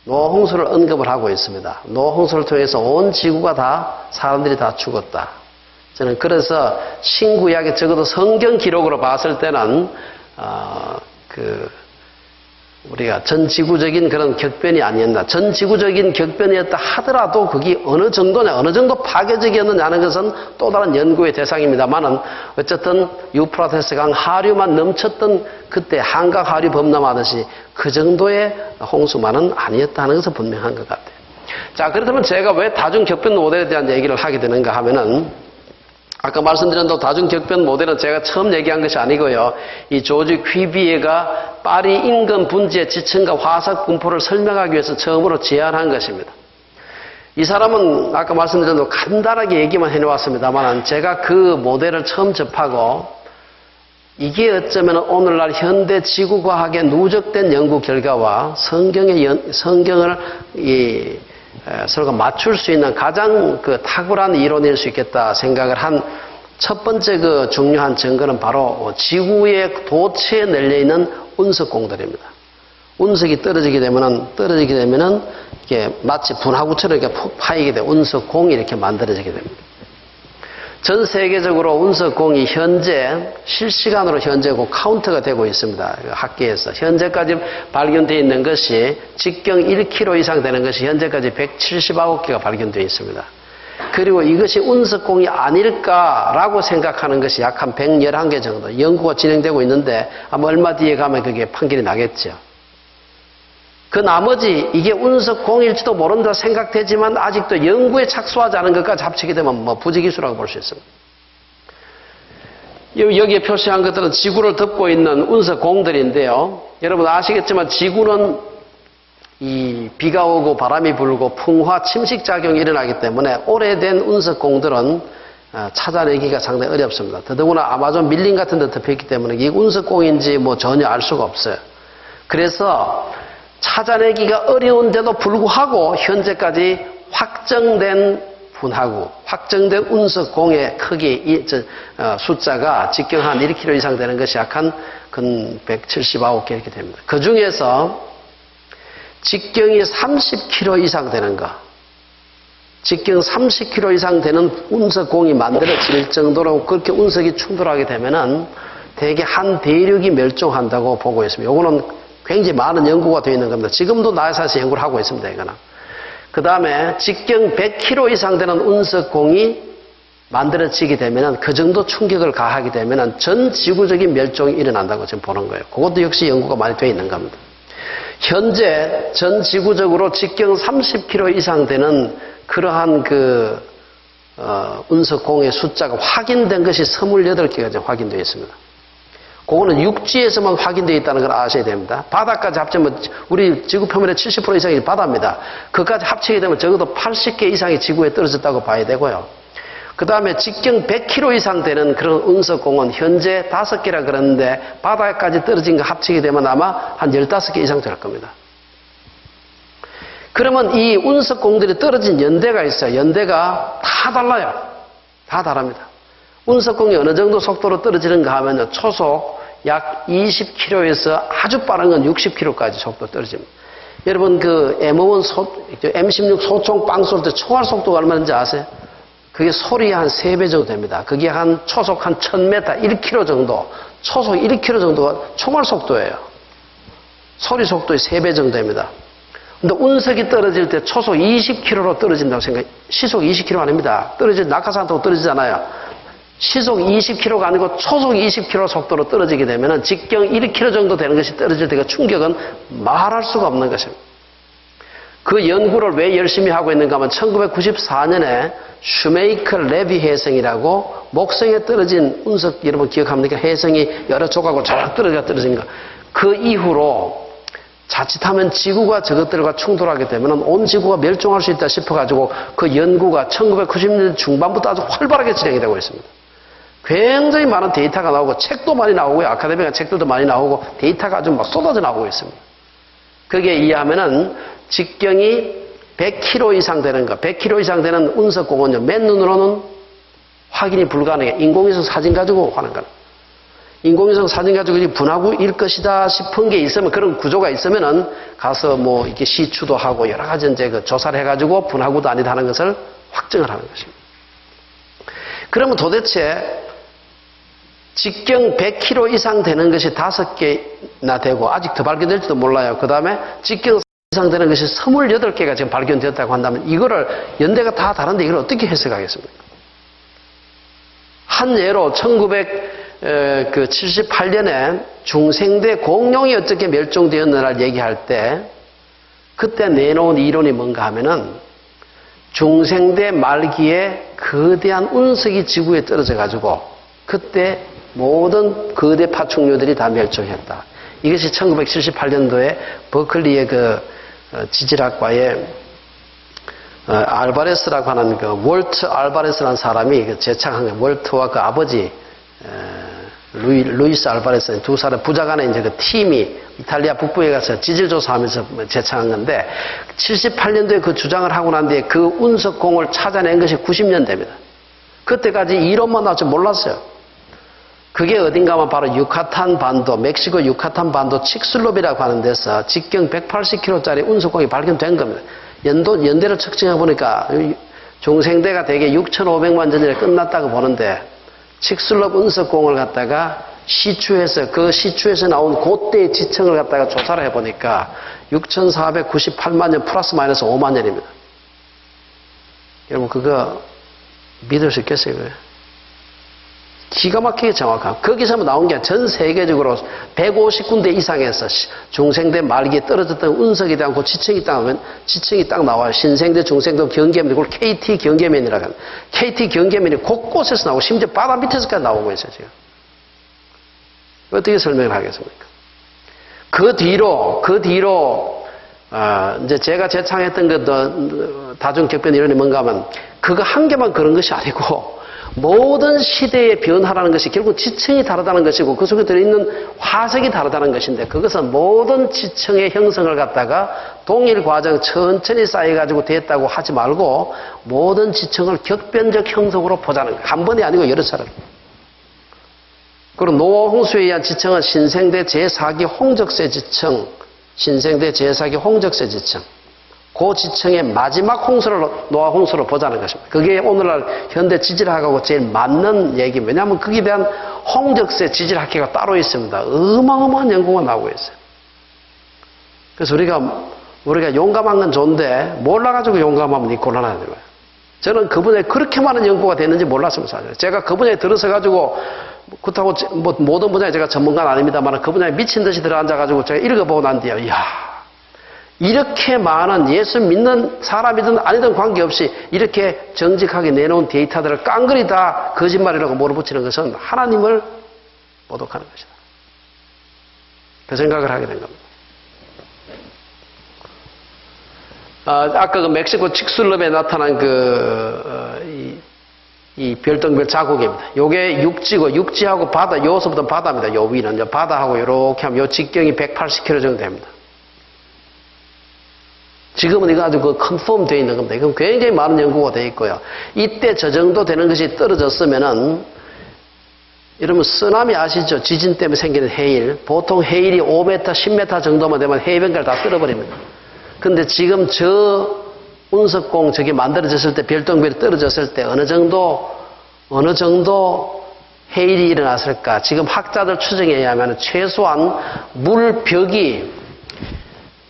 노아 홍수를 언급을 하고 있습니다. 노아 홍수를 통해서 온 지구가 다 사람들이 다 죽었다. 저는 그래서 신구약에 적어도 성경 기록으로 봤을 때는 우리가 전 지구적인 그런 격변이 아니었나. 전 지구적인 격변이었다 하더라도 그게 어느 정도냐, 어느 정도 파괴적이었느냐는 것은 또 다른 연구의 대상입니다만은 어쨌든 유프라테스 강 하류만 넘쳤던 그때 한강 하류 범람하듯이 그 정도의 홍수만은 아니었다는 것은 분명한 것 같아요. 자, 그렇다면 제가 왜 다중 격변 모델에 대한 얘기를 하게 되는가 하면은 아까 말씀드린 대로 다중격변 모델은 제가 처음 얘기한 것이 아니고요. 이 조지 퀴비에가 파리 인근 분지의 지층과 화석 분포를 설명하기 위해서 처음으로 제안한 것입니다. 이 사람은 아까 말씀드린 대로 간단하게 얘기만 해놓았습니다만 제가 그 모델을 처음 접하고 이게 어쩌면 오늘날 현대 지구과학의 누적된 연구 결과와 성경을 서로가 맞출 수 있는 가장 탁월한 이론일 수 있겠다 생각을 한 첫 번째 중요한 증거는 바로 지구의 도처에 널려있는 운석공들입니다. 운석이 떨어지게 되면은 이게 마치 분화구처럼 이렇게 푹 파이게 돼 운석공이 이렇게 만들어지게 됩니다. 전 세계적으로 운석공이 현재 실시간으로 현재 카운트가 되고 있습니다. 학계에서 현재까지 발견되어 있는 것이 직경 1km 이상 되는 것이 현재까지 179개가 발견되어 있습니다. 그리고 이것이 운석공이 아닐까라고 생각하는 것이 약 한 111개 정도 연구가 진행되고 있는데 아마 얼마 뒤에 가면 그게 판결이 나겠죠. 그 나머지 이게 운석공일지도 모른다 생각되지만 아직도 연구에 착수하지 않은 것까지 합치게 되면 부지기수라고 볼 수 있습니다. 여기에 표시한 것들은 지구를 덮고 있는 운석공들인데요. 여러분 아시겠지만 지구는 이 비가 오고 바람이 불고 풍화 침식작용이 일어나기 때문에 오래된 운석공들은 찾아내기가 상당히 어렵습니다. 더더구나 아마존 밀림 같은 데 덮여있기 때문에 이게 운석공인지 전혀 알 수가 없어요. 그래서 찾아내기가 어려운데도 불구하고 현재까지 확정된 분화구, 확정된 운석공의 크기 숫자가 직경 한 1km 이상 되는 것이 약 한 179개 이렇게 됩니다. 그 중에서 직경이 30km 이상 되는 거, 직경 30km 이상 되는 운석공이 만들어질 정도로 그렇게 운석이 충돌하게 되면은 대개 한 대륙이 멸종한다고 보고 있습니다. 요거는 굉장히 많은 연구가 되어 있는 겁니다. 지금도 나사에서 연구를 하고 있습니다. 이거는. 그 다음에 직경 100km 이상 되는 운석공이 만들어지게 되면은 그 정도 충격을 가하게 되면은 전 지구적인 멸종이 일어난다고 지금 보는 거예요. 그것도 역시 연구가 많이 되어 있는 겁니다. 현재 전 지구적으로 직경 30km 이상 되는 그러한 운석공의 숫자가 확인된 것이 28개가 지금 확인되어 있습니다. 그거는 육지에서만 확인되어 있다는 걸 아셔야 됩니다. 바다까지 합치면 우리 지구 표면의 70% 이상이 바다입니다. 그까지 합치게 되면 적어도 80개 이상이 지구에 떨어졌다고 봐야 되고요. 그 다음에 직경 100km 이상 되는 그런 운석공은 현재 5개라 그러는데 바다까지 떨어진 거 합치게 되면 아마 한 15개 이상 될 겁니다. 그러면 이 운석공들이 떨어진 연대가 있어요. 연대가 다 달라요. 다 다릅니다. 운석공이 어느 정도 속도로 떨어지는가 하면 초속 약 20km에서 아주 빠른 건 60km까지 속도 떨어집니다. 여러분 M16 소총 빵 쏠 때 총알 속도가 얼마인지 아세요? 그게 소리의 한 3배 정도 됩니다. 그게 한 초속 한 1000m, 1km 정도, 초속 1km 정도가 총알 속도예요. 소리 속도의 3배 정도 됩니다. 근데 운석이 떨어질 때 초속 20km로 떨어진다고 생각해요. 시속 20km 아닙니다. 낙하산 타고 떨어지잖아요. 시속 20km가 아니고 초속 20km 속도로 떨어지게 되면 직경 1km 정도 되는 것이 떨어질 때가 충격은 말할 수가 없는 것입니다. 그 연구를 왜 열심히 하고 있는가 하면 1994년에 슈메이커 레비 혜성이라고 목성에 떨어진 운석 여러분 기억합니까? 혜성이 여러 조각으로 쫙 떨어진 거. 그 이후로 자칫하면 지구가 저것들과 충돌하게 되면 온 지구가 멸종할 수 있다 싶어가지고 그 연구가 1990년대 중반부터 아주 활발하게 진행이 되고 있습니다. 굉장히 많은 데이터가 나오고 책도 많이 나오고요. 아카데미가 책들도 많이 나오고 데이터가 아주 막 쏟아져 나오고 있습니다. 거기에 의하면은 직경이 100km 이상 되는 거, 100km 이상 되는 운석공은요, 맨눈으로는 확인이 불가능해. 인공위성 사진 가지고 하는 거는. 인공위성 사진 가지고 분화구일 것이다 싶은 게 있으면, 그런 구조가 있으면은 가서 뭐 이렇게 시추도 하고 여러 가지 이제 그 조사를 해가지고 분화구도 아니다 하는 것을 확증을 하는 것입니다. 그러면 도대체 직경 100km 이상 되는 것이 5개나 되고 아직 더 발견될지도 몰라요. 그 다음에 직경 이상 되는 것이 28개가 지금 발견되었다고 한다면 이거를 연대가 다 다른데 이걸 어떻게 해석하겠습니까? 한 예로 1978년에 중생대 공룡이 어떻게 멸종되었느냐를 얘기할 때 그때 내놓은 이론이 뭔가 하면은 중생대 말기에 거대한 운석이 지구에 떨어져 가지고 그때 모든 거대 파충류들이 다 멸종했다. 이것이 1978년도에 버클리의 그 지질학과의 알바레스라고 하는 그 월트 알바레스라는 사람이 제창한 거예요. 월트와 그 아버지 루이스 알바레스 두 사람 부자간의 이제 그 팀이 이탈리아 북부에 가서 지질 조사하면서 제창한 건데 78년도에 그 주장을 하고 난 뒤에 그 운석공을 찾아낸 것이 90년대입니다. 그때까지 이론만 나올 줄 몰랐어요. 그게 어딘가면 바로 유카탄 반도, 멕시코 유카탄 반도 칙슬롭이라고 하는 데서 직경 180km짜리 운석공이 발견된 겁니다. 연대를 측정해 보니까 중생대가 대개 6,500만 년 전에 끝났다고 보는데 칙슬롭 운석공을 갖다가 시추해서 그 시추에서 나온 그때의 지층을 갖다가 조사를 해 보니까 6,498만 년 플러스 마이너스 5만 년입니다. 여러분 그거 믿을 수 있겠어요? 그래? 기가 막히게 정확한. 거기서 나온 게 전 세계적으로 150군데 이상에서 중생대 말기에 떨어졌던 운석에 대한 그 지층이 딱 나와요. 신생대, 중생대, 경계면, 그걸 KT 경계면이라고 합니다. KT 경계면이 곳곳에서 나오고 심지어 바다 밑에서까지 나오고 있어요, 지금. 어떻게 설명을 하겠습니까? 그 뒤로, 이제 제가 제창했던 그 다중격변 이론이 뭔가 하면 그거 한 개만 그런 것이 아니고 모든 시대의 변화라는 것이 결국 지층이 다르다는 것이고 그 속에 들어있는 화석이 다르다는 것인데 그것은 모든 지층의 형성을 갖다가 동일 과정 천천히 쌓여가지고 됐다고 하지 말고 모든 지층을 격변적 형성으로 보자는 거예요. 한 번이 아니고 여러 차례. 그리고 노아 홍수에 의한 지층은 신생대 제4기 홍적세 지층, 신생대 제4기 홍적세 지층. 그 지층의 마지막 홍수를 노아 홍수로 보자는 것입니다. 그게 오늘날 현대 지질학하고 제일 맞는 얘기입니다. 왜냐하면 거기에 대한 홍적세 지질학회가 따로 있습니다. 어마어마한 연구가 나오고 있어요. 그래서 우리가 용감한 건 좋은데 몰라가지고 용감하면 이 곤란하는 거예요. 저는 그 분야에 그렇게 많은 연구가 됐는지 몰랐습니다. 제가 그 분야에 들어서가지고 그렇다고 뭐 모든 분야에 제가 전문가는 아닙니다만 그 분야에 미친 듯이 들어앉아가지고 제가 읽어보고 난 뒤에 이야 이렇게 많은 예수 믿는 사람이든 아니든 관계없이 이렇게 정직하게 내놓은 데이터들을 깡그리 다 거짓말이라고 몰아붙이는 것은 하나님을 모독하는 것이다. 그 생각을 하게 된 겁니다. 아까 그 멕시코 칙슬롭에 나타난 이 별똥별 자국입니다. 요게 육지고 육지하고 바다, 요서부터 바다입니다. 요 위는 바다하고 이렇게 하면 요 직경이 180km 정도 됩니다. 지금은 이거 아주 컨펌 되어 있는 겁니다. 이건 굉장히 많은 연구가 되어 있고요. 이때 저 정도 되는 것이 떨어졌으면은, 여러분, 쓰나미 아시죠? 지진 때문에 생기는 해일. 보통 해일이 5m, 10m 정도만 되면 해변가를 다 쓸어버립니다. 근데 지금 저 운석공 저게 만들어졌을 때, 별똥별이 떨어졌을 때 어느 정도 해일이 일어났을까? 지금 학자들 추정에 의하면 최소한 물벽이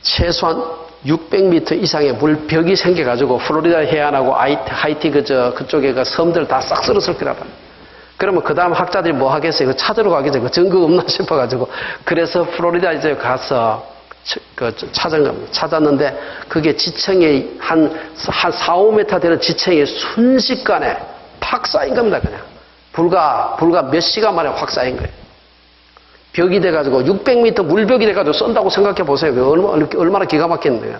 최소한 600m 이상의 물벽이 생겨가지고 플로리다 해안하고 하이티 그쪽에 그 섬들 다 싹 쓸었을 거라고. 그러면 그 다음 학자들이 뭐 하겠어요? 이거 찾으러 가겠죠? 그 증거 없나 싶어가지고. 그래서 플로리다 이제 가서 찾은 겁니다. 찾았는데 그게 지층이 한 4, 5m 되는 지층이 순식간에 팍 쌓인 겁니다, 그냥. 불과 몇 시간 만에 확 쌓인 거예요. 벽이 돼가지고 600m 물벽이 돼가지고 쏜다고 생각해 보세요. 얼마나 기가 막히는데요.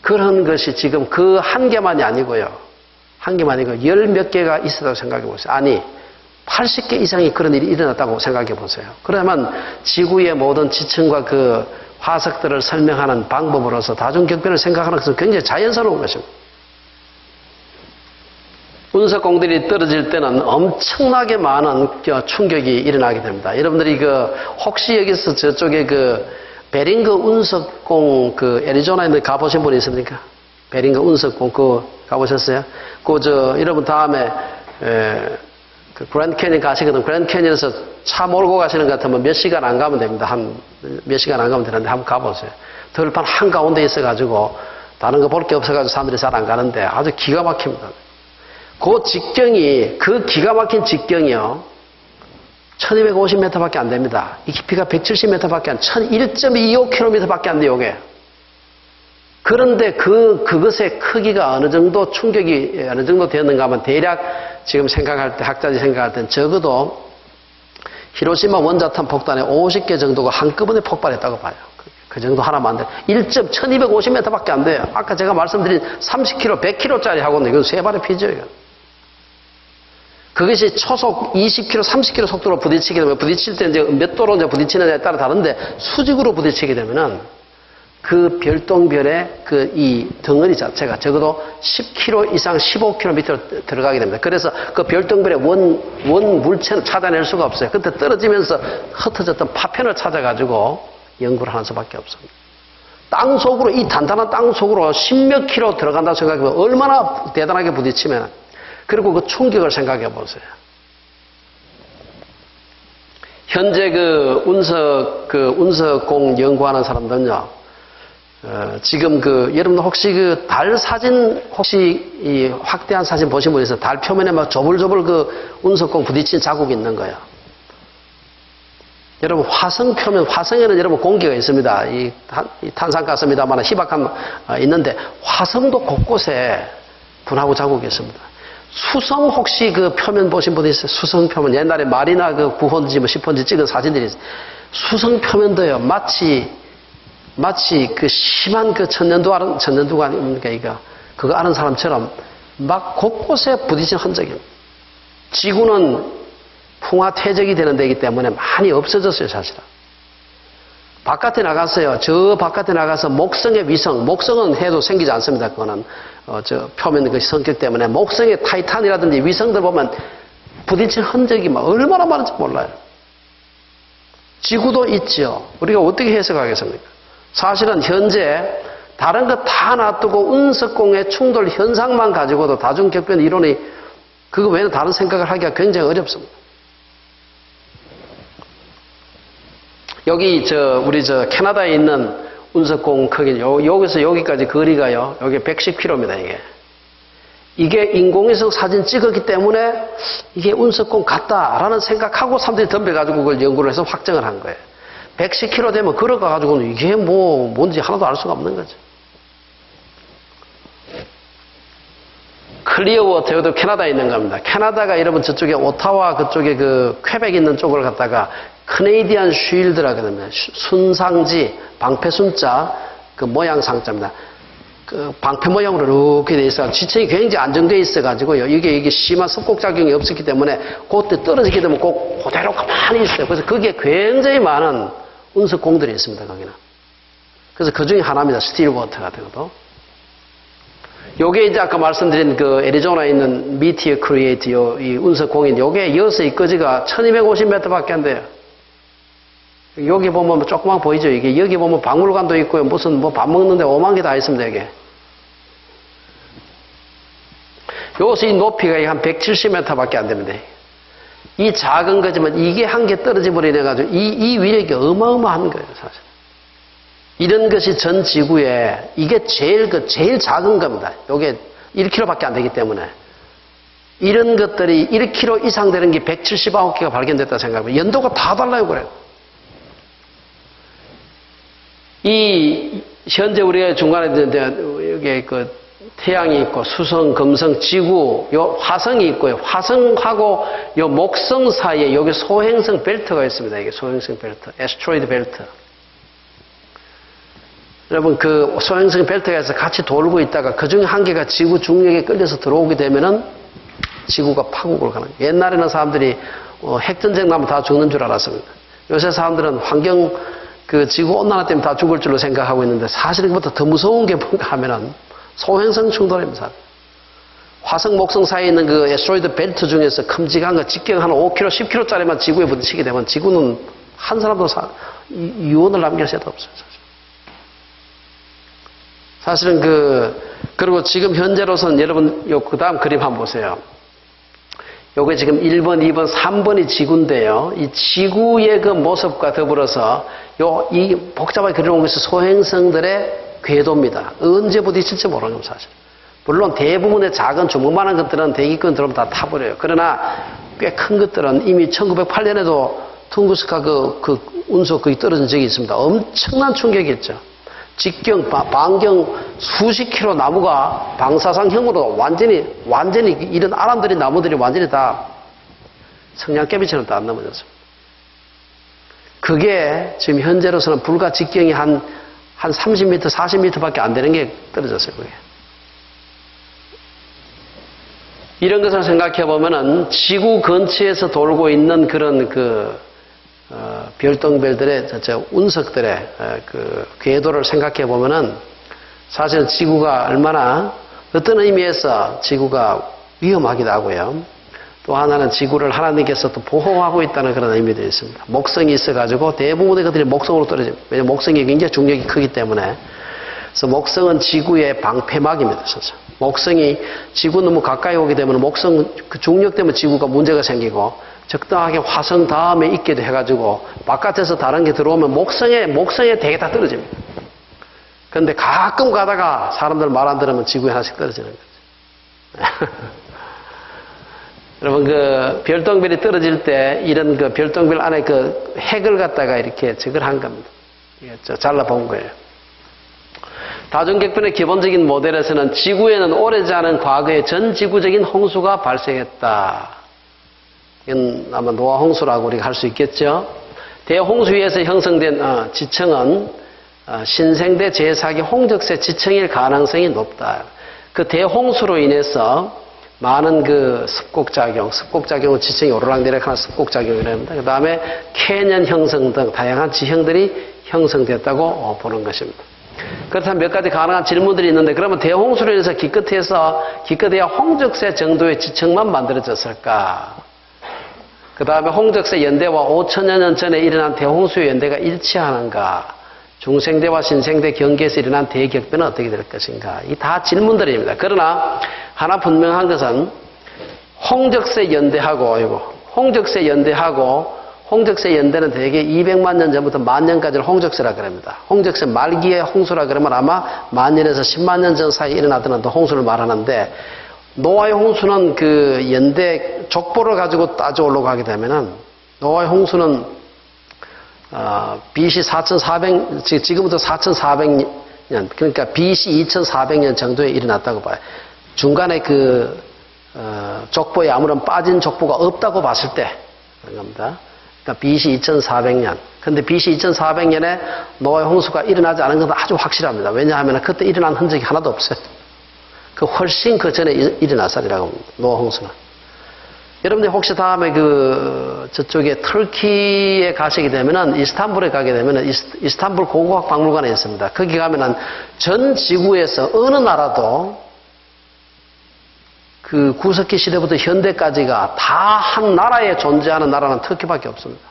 그런 것이 지금 그 한 개만이 아니고요. 한 개만이 아니고 열 몇 개가 있었다고 생각해 보세요. 아니 80개 이상이 그런 일이 일어났다고 생각해 보세요. 그러면 지구의 모든 지층과 그 화석들을 설명하는 방법으로서 다중격변을 생각하는 것은 굉장히 자연스러운 것입니다. 운석공들이 떨어질 때는 엄청나게 많은 충격이 일어나게 됩니다. 여러분들이 혹시 여기서 저쪽에 베링거 운석공 애리조나에 있는 가보신 분이 있습니까? 베링거 운석공 가보셨어요? 여러분 다음에 그랜드 캐니언 가시거든. 그랜드 캐니언에서 차 몰고 가시는 것 같으면 몇 시간 안 가면 됩니다. 몇 시간 안 가면 되는데 한번 가보세요. 들판 한가운데 있어가지고 다른 거 볼 게 없어가지고 사람들이 잘 안 가는데 아주 기가 막힙니다. 그 기가 막힌 직경이요. 1250m 밖에 안 됩니다. 이 깊이가 170m 밖에 1.25km 밖에 안 돼요, 이게. 그런데 그것의 크기가 어느 정도 충격이 어느 정도 되었는가 하면 대략 지금 학자들이 생각할 땐 적어도 히로시마 원자탄 폭탄에 50개 정도가 한꺼번에 폭발했다고 봐요. 그 정도 하나만 안 돼요. 1250m 밖에 안 돼요. 아까 제가 말씀드린 30km, 100km짜리 하고는 이건 세 발의 피죠, 이건. 그것이 초속 20km, 30km 속도로 부딪히게 되면 부딪힐 때 이제 몇 도로 이제 부딪히느냐에 따라 다른데 수직으로 부딪히게 되면은 그 별똥별의 이 덩어리 자체가 적어도 10km 이상 15km 밑으로 들어가게 됩니다. 그래서 그 별똥별의 원 물체는 찾아낼 수가 없어요. 그때 떨어지면서 흩어졌던 파편을 찾아가지고 연구를 하는 수밖에 없습니다. 땅 속으로, 이 단단한 땅 속으로 10몇 킬로 들어간다고 생각해보면 얼마나 대단하게 부딪히면, 그리고 그 충격을 생각해 보세요. 현재 운석공 연구하는 사람들은요, 지금 여러분 혹시 달 사진, 혹시 확대한 사진 보신 분 있어요? 달 표면에 막 조불조불 운석공 부딪힌 자국이 있는 거예요. 여러분 화성 표면, 화성에는 여러분 공기가 있습니다. 이 탄산가스입니다만 희박한 있는데 화성도 곳곳에 분화구 자국이 있습니다. 수성 혹시 표면 보신 분 있어요? 수성 표면 옛날에 마리나 9호인지 10호인지 찍은 사진들이 있어요. 수성 표면도요 마치 심한 천년두가 아닙니까 이거 그거 아는 사람처럼 막 곳곳에 부딪힌 흔적입니다. 지구는 풍화 퇴적이 되는 데이기 때문에 많이 없어졌어요, 사실은. 바깥에 나갔어요. 저 바깥에 나가서 목성의 위성, 목성은 해도 생기지 않습니다. 그거는, 저 표면 그 성격 때문에 목성의 타이탄이라든지 위성들 보면 부딪힌 흔적이 막 얼마나 많은지 몰라요. 지구도 있죠. 우리가 어떻게 해석하겠습니까? 사실은 현재 다른 거 다 놔두고 운석공의 충돌 현상만 가지고도 다중격변 이론이 그거 외에는 다른 생각을 하기가 굉장히 어렵습니다. 여기 우리 캐나다에 있는 운석공 크기, 여기서 여기까지 거리가요, 여기 110km입니다, 이게 인공위성 사진 찍었기 때문에 이게 운석공 같다라는 생각하고 사람들이 덤벼가지고 그걸 연구를 해서 확정을 한 거예요. 110km 되면 걸어가가지고는 이게 뭔지 하나도 알 수가 없는 거죠. 클리어워터, 여기도 캐나다에 있는 겁니다. 캐나다가 여러분 저쪽에 오타와 그쪽에 퀘벡 있는 쪽을 갖다가 커네디안 쉴드라고 하거든요. 순상지, 방패순자, 모양 상자입니다. 방패 모양으로 이렇게 돼 있어요. 지층이 굉장히 안정되어 있어가지고요. 이게 심한 습곡작용이 없었기 때문에 그때 떨어지게 되면 그대로 가만히 있어요. 그래서 거기에 굉장히 많은 운석공들이 있습니다, 거기는. 그래서 그 중에 하나입니다. 스틸워터 같은 것도. 요게 이제 아까 말씀드린 애리조나에 있는 미티어 크리에이트 이 운석공인 요게 여섯 입거지가 1250m 밖에 안 돼요. 여기 보면 조그만 보이죠? 이게 여기 보면 박물관도 있고요. 무슨 밥 먹는데 오만 개 다 있습니다, 이게. 여기서 이 높이가 한 170m 밖에 안 됩니다. 이 작은 거지만 이게 한 개 떨어져 버리네가지고 이 위력이 어마어마한 거예요, 사실. 이런 것이 전 지구에 이게 제일 작은 겁니다. 요게 1km밖에 안 되기 때문에. 이런 것들이 1km 이상 되는 게 179개가 발견됐다 생각하면 연도가 다 달라요, 그래요. 이 현재 우리가 중간에 여기 태양이 있고 수성, 금성, 지구, 요 화성이 있고요. 화성하고 요 목성 사이에 여기 소행성 벨트가 있습니다. 이게 소행성 벨트, 애스트로이드 벨트. 여러분 소행성 벨트에서 같이 돌고 있다가 그 중에 한 개가 지구 중력에 끌려서 들어오게 되면은 지구가 파국을 가는 거예요. 옛날에는 사람들이 핵전쟁 나면 다 죽는 줄 알았습니다. 요새 사람들은 환경 그 지구온난화 때문에 다 죽을 줄로 생각하고 있는데 사실은 그보다 더 무서운 게 뭔가 하면은 소행성 충돌입니다. 화성, 목성 사이에 있는 그 에스트로이드 벨트 중에서 큼직한 거 직경 한 5km, 10km짜리만 지구에 부딪히게 되면 지구는 한 사람도 유언을 남길 새도 없어요. 사실은 그리고 지금 현재로서는 여러분 그 다음 그림 한번 보세요. 요게 지금 1번, 2번, 3번이 지구인데요. 이 지구의 그 모습과 더불어서 이 복잡하게 그려놓은 것이 소행성들의 궤도입니다. 언제 부딪힐지 모르는 겁니다, 사실. 물론 대부분의 작은 주먹만한 것들은 대기권 들어오면 다 타버려요. 그러나 꽤 큰 것들은 이미 1908년에도 퉁구스카 그 운석 거기 떨어진 적이 있습니다. 엄청난 충격이었죠. 직경, 반경 수십 킬로 나무가 방사상형으로 완전히 이런 아람들이 나무들이 완전히 다 성냥개비처럼 다 안 넘어졌습니다. 그게 지금 현재로서는 불과 직경이 한 30m, 40m 밖에 안 되는 게 떨어졌어요, 그게. 이런 것을 생각해 보면은 지구 근처에서 돌고 있는 그런 별똥별들의 운석들의 그 궤도를 생각해 보면은 사실은 지구가 얼마나 어떤 의미에서 지구가 위험하기도 하고요. 또 하나는 지구를 하나님께서 또 보호하고 있다는 그런 의미도 있습니다. 목성이 있어가지고 대부분의 것들이 목성으로 떨어집니다. 왜냐하면 목성이 굉장히 중력이 크기 때문에. 그래서 목성은 지구의 방패막입니다. 목성이 지구 너무 가까이 오게 되면 목성 그 중력 때문에 지구가 문제가 생기고 적당하게 화성 다음에 있게도 해가지고 바깥에서 다른 게 들어오면 목성에 되게 다 떨어집니다. 그런데 가끔 가다가 사람들 말 안 들으면 지구에 하나씩 떨어지는 거죠. 여러분 그 별똥별이 떨어질 때 이런 그 별똥별 안에 그 핵을 갖다가 이렇게 저걸 한 겁니다. 잘라 본 거예요. 다중격변의 기본적인 모델에서는 지구에는 오래지 않은 과거에 전 지구적인 홍수가 발생했다. 이건 아마 노아 홍수라고 우리가 할 수 있겠죠. 대홍수위에서 형성된 지층은 신생대 제4기 홍적세 지층일 가능성이 높다. 그 대홍수로 인해서 많은 그 습곡작용은 지층이 오르락내리락하는 습곡작용이랍니다. 그 다음에 캐년 형성 등 다양한 지형들이 형성됐다고 보는 것입니다. 그렇다면 몇 가지 가능한 질문들이 있는데 그러면 대홍수로 인해서 기껏해야 홍적세 정도의 지층만 만들어졌을까? 그 다음에 홍적세 연대와 5천여 년 전에 일어난 대홍수의 연대가 일치하는가? 중생대와 신생대 경계에서 일어난 대격변은 어떻게 될 것인가? 이 다 질문들입니다. 그러나 하나 분명한 것은 홍적세 연대는 대개 200만 년 전부터 만 년까지를 홍적세라 그럽니다. 홍적세 말기의 홍수라 그러면 아마 만 년에서 10만 년 전 사이에 일어났던 홍수를 말하는데 노아의 홍수는 그 연대 족보를 가지고 따져오려고 하게 되면은 노아의 홍수는 BC 4400 지금부터 4400년 그러니까 BC 2400년 정도에 일어났다고 봐요. 중간에 족보에 아무런 빠진 족보가 없다고 봤을 때 그런 겁니다. 그러니까 BC 2400년. 근데 BC 2400년에 노아의 홍수가 일어나지 않은 건 아주 확실합니다. 왜냐하면 그때 일어난 흔적이 하나도 없어요. 훨씬 그 전에 일어났으리라고 합니다. 노아 홍수는. 여러분들 혹시 다음에 저쪽에 터키에 가시게 되면은 이스탄불에 가게 되면은 이스탄불 고고학 박물관에 있습니다. 거기 가면은 전 지구에서 어느 나라도 그 구석기 시대부터 현대까지가 다 한 나라에 존재하는 나라는 터키밖에 없습니다.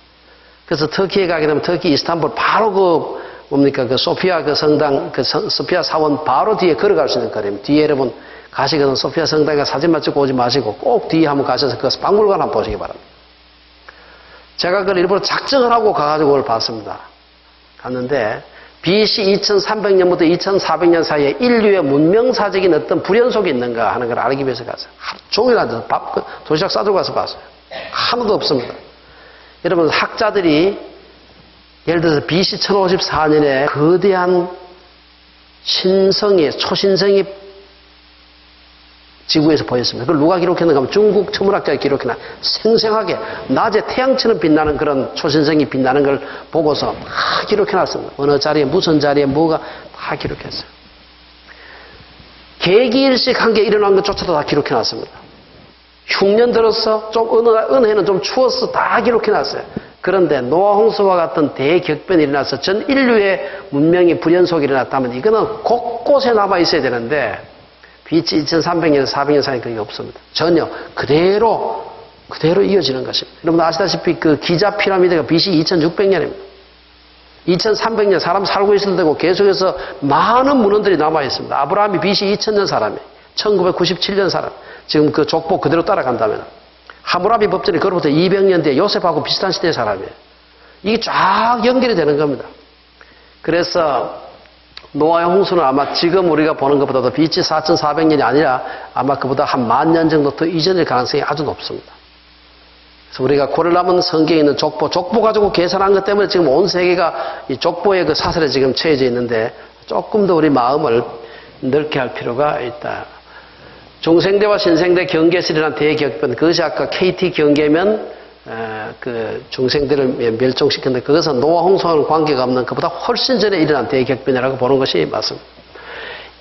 그래서 터키에 가게 되면 터키 이스탄불 바로 소피아 성당, 소피아 사원 바로 뒤에 걸어갈 수 있는 거리입니다. 뒤에 여러분 가시거든 소피아 성당에 사진만 찍고 오지 마시고 꼭 뒤에 한번 가셔서 그 박물관 한번 보시기 바랍니다. 제가 그걸 일부러 작정을 하고 가가지고 그걸 봤습니다. 갔는데 BC 2300년부터 2400년 사이에 인류의 문명사적인 어떤 불연속이 있는가 하는 걸 알기 위해서 갔어요. 하루 종일 앉아서 도시락 싸들고 가서 봤어요. 하나도 없습니다. 여러분 학자들이 예를 들어서 BC 1054년에 거대한 초신성이 지구에서 보였습니다. 그걸 누가 기록했는가 하면 중국 천문학자가 기록해놔. 생생하게 낮에 태양처럼 빛나는 그런 초신성이 빛나는 걸 보고서 다 기록해놨습니다. 어느 자리에 무슨 자리에 뭐가 다 기록했어요. 계기일식 한 게 일어난 것조차도 다 기록해놨습니다. 흉년 들어서 좀 어느 해는 좀 추웠어 다 기록해놨어요. 그런데 노아 홍수와 같은 대격변이 일어나서 전 인류의 문명이 불연속이 일어났다면 이거는 곳곳에 남아 있어야 되는데 BC 2300년에서 400년 사이에 그게 없습니다. 전혀 그대로 이어지는 것입니다. 여러분 아시다시피 그 기자 피라미드가 BC 2600년입니다. 2300년 사람 살고 있을 때고 계속해서 많은 문헌들이 남아 있습니다. 아브라함이 BC 2000년 사람이에요. 1997년 사람. 지금 그 족보 그대로 따라간다면. 하무라비 법전이 그로부터 200년 뒤에 요셉하고 비슷한 시대의 사람이에요. 이게 쫙 연결이 되는 겁니다. 그래서 노아의 홍수는 아마 지금 우리가 보는 것보다도 BC 4400년이 아니라 아마 그보다 한 10,000년 정도 더 이전일 가능성이 아주 높습니다. 그래서 우리가 고를 남은 성경에 있는 족보 가지고 계산한 것 때문에 지금 온 세계가 이 족보의 그 사슬에 지금 처해져 있는데 조금 더 우리 마음을 넓게 할 필요가 있다. 중생대와 신생대 경계설이라는 대격변, 그것이 아까 KT 경계면 그 중생대를 멸종시켰는데 그것은 노아 홍수와는 관계가 없는 그보다 훨씬 전에 일어난 대격변이라고 보는 것이 맞습니다.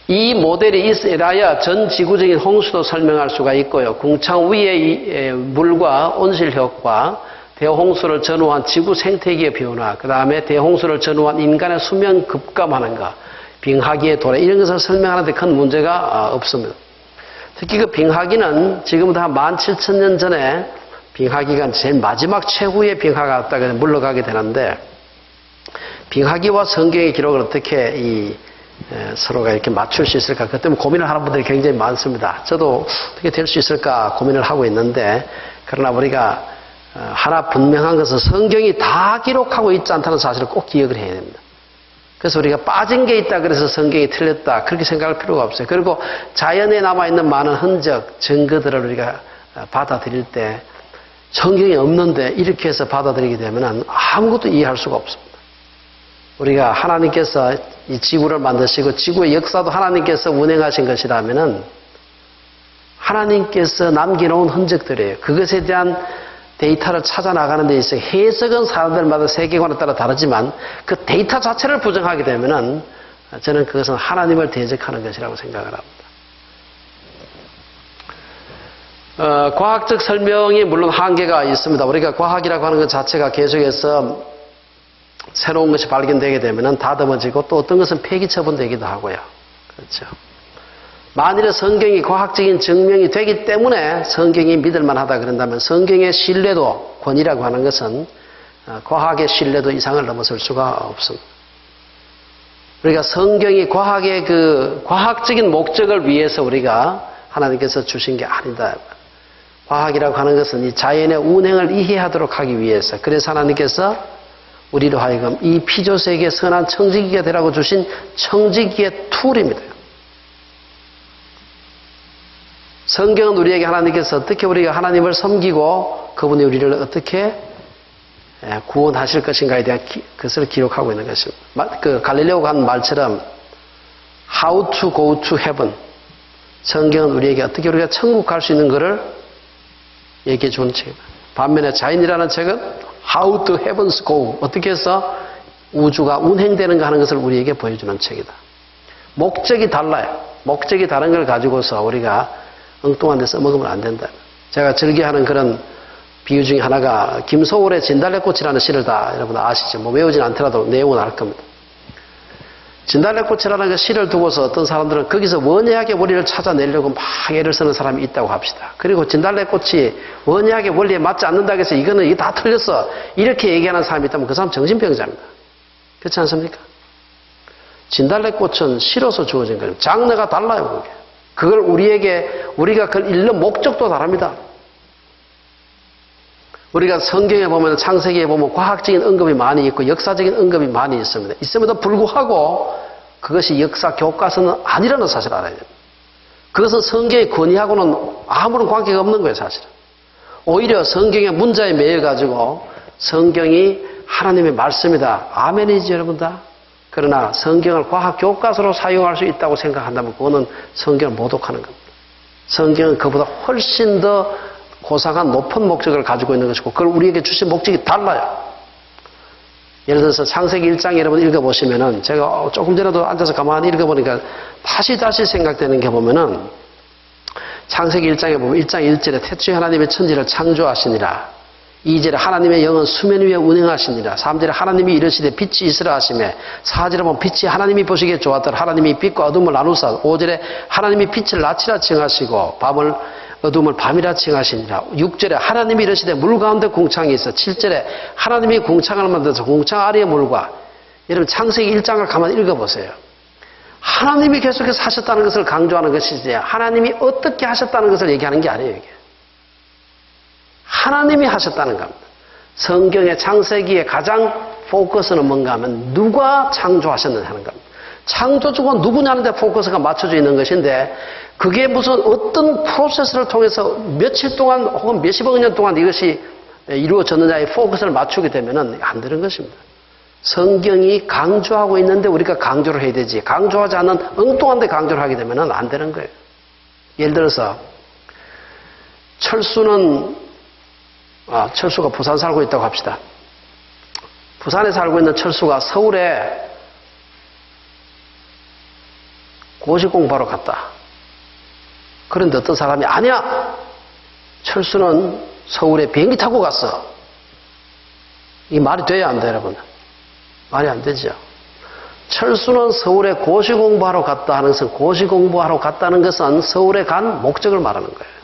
이 모델이 있어야 전 지구적인 홍수도 설명할 수가 있고요. 궁창 위의 물과 온실 효과, 대홍수를 전후한 지구 생태계의 변화, 그 다음에 대홍수를 전후한 인간의 수명 급감하는 것, 빙하기의 도래, 이런 것을 설명하는 데 큰 문제가 없습니다. 특히 그 빙하기는 지금부터 한 17,000년 전에 빙하기가 제일 마지막 최후의 빙하가 왔다가 물러가게 되는데 빙하기와 성경의 기록을 어떻게 서로가 이렇게 맞출 수 있을까? 그 때문에 고민을 하는 분들이 굉장히 많습니다. 저도 어떻게 될 수 있을까 고민을 하고 있는데 그러나 우리가 하나 분명한 것은 성경이 다 기록하고 있지 않다는 사실을 꼭 기억을 해야 됩니다. 그래서 우리가 빠진 게 있다 그래서 성경이 틀렸다 그렇게 생각할 필요가 없어요. 그리고 자연에 남아있는 많은 흔적, 증거들을 우리가 받아들일 때 성경이 없는데 이렇게 해서 받아들이게 되면 아무것도 이해할 수가 없습니다. 우리가 하나님께서 이 지구를 만드시고 지구의 역사도 하나님께서 운행하신 것이라면 하나님께서 남겨놓은 흔적들이에요. 그것에 대한 데이터를 찾아 나가는 데 있어서 해석은 사람들마다 세계관에 따라 다르지만 그 데이터 자체를 부정하게 되면은 저는 그것은 하나님을 대적하는 것이라고 생각을 합니다. 과학적 설명이 물론 한계가 있습니다. 우리가 과학이라고 하는 것 자체가 계속해서 새로운 것이 발견되게 되면은 다듬어지고 또 어떤 것은 폐기 처분되기도 하고요. 그렇죠. 만일에 성경이 과학적인 증명이 되기 때문에 성경이 믿을만하다 그런다면 성경의 신뢰도, 권위라고 하는 것은 과학의 신뢰도 이상을 넘어설 수가 없습니다. 우리가 성경이 과학의 그 과학적인 목적을 위해서 우리가 하나님께서 주신 게 아니다. 과학이라고 하는 것은 이 자연의 운행을 이해하도록 하기 위해서 그래서 하나님께서 우리로 하여금 이 피조세계의 선한 청지기가 되라고 주신 청지기의 툴입니다. 성경은 우리에게 하나님께서 어떻게 우리가 하나님을 섬기고 그분이 우리를 어떻게 구원하실 것인가에 대한 것을 기록하고 있는 것입니다. 그 갈릴레오가 한 말처럼 How to go to heaven. 성경은 우리에게 어떻게 우리가 천국 갈 수 있는 것을 얘기해 주는 책입니다. 반면에 자연이라는 책은 How to heavens go. 어떻게 해서 우주가 운행되는가 하는 것을 우리에게 보여주는 책이다. 목적이 달라요. 목적이 다른 걸 가지고서 우리가 엉뚱한 데 써먹으면 안 된다. 제가 즐겨하는 그런 비유 중에 하나가 김소월의 진달래꽃이라는 시를 다 여러분 아시죠? 뭐 외우진 않더라도 내용은 알 겁니다. 진달래꽃이라는 그 시를 두고서 어떤 사람들은 거기서 원예학의 원리를 찾아내려고 막 애를 쓰는 사람이 있다고 합시다. 그리고 진달래꽃이 원예학의 원리에 맞지 않는다고 해서 이게 다 틀렸어. 이렇게 얘기하는 사람이 있다면 그 사람 정신병자입니다. 그렇지 않습니까? 진달래꽃은 실어서 주어진 거예요. 장르가 달라요, 그게. 그걸 우리가 그걸 읽는 목적도 다릅니다. 우리가 성경에 보면 창세기에 보면 과학적인 언급이 많이 있고 역사적인 언급이 많이 있습니다. 있음에도 불구하고 그것이 역사 교과서는 아니라는 사실을 알아야 됩니다. 그것은 성경의 권위하고는 아무런 관계가 없는 거예요, 사실은. 오히려 성경의 문자에 매여가지고 성경이 하나님의 말씀이다. 아멘이지, 여러분 다. 그러나 성경을 과학 교과서로 사용할 수 있다고 생각한다면 그거는 성경을 모독하는 겁니다. 성경은 그보다 훨씬 더 고상한 높은 목적을 가지고 있는 것이고 그걸 우리에게 주신 목적이 달라요. 예를 들어서 창세기 1장 여러분 읽어보시면은 제가 조금 전에도 앉아서 가만히 읽어보니까 다시 생각되는 게 보면은 창세기 1장에 보면 1장 1절에 태초에 하나님의 천지를 창조하시니라. 2절에 하나님의 영은 수면 위에 운행하시니라. 3절에 하나님이 이르시되 빛이 있으라 하시매 4절에 보면 빛이 하나님이 보시기에 좋았더라. 하나님이 빛과 어둠을 나누사. 5절에 하나님이 빛을 낮이라 칭하시고 밤을 어둠을 밤이라 칭하시니라. 6절에 하나님이 이르시되 물 가운데 궁창이 있어. 7절에 하나님이 궁창을 만들어서 궁창 아래의 물과. 여러분 창세기 1장을 가만히 읽어보세요. 하나님이 계속해서 하셨다는 것을 강조하는 것이지 하나님이 어떻게 하셨다는 것을 얘기하는 게 아니에요. 이게. 하나님이 하셨다는 겁니다. 성경의 창세기의 가장 포커스는 뭔가 하면 누가 창조하셨느냐 하는 겁니다. 창조주가 누구냐는 데 포커스가 맞춰져 있는 것인데 그게 무슨 어떤 프로세스를 통해서 며칠 동안 혹은 몇십억 년 동안 이것이 이루어졌느냐에 포커스를 맞추게 되면 안 되는 것입니다. 성경이 강조하고 있는데 우리가 강조를 해야 되지 강조하지 않는 엉뚱한 데 강조를 하게 되면 안 되는 거예요. 예를 들어서 철수가 부산 살고 있다고 합시다. 부산에 살고 있는 철수가 서울에 고시 공부하러 갔다. 그런데 어떤 사람이 아니야. 철수는 서울에 비행기 타고 갔어. 이 말이 돼야 안 돼요, 여러분? 말이 안 되죠. 철수는 서울에 고시 공부하러 갔다 하는 것은 고시 공부하러 갔다는 것은 서울에 간 목적을 말하는 거예요.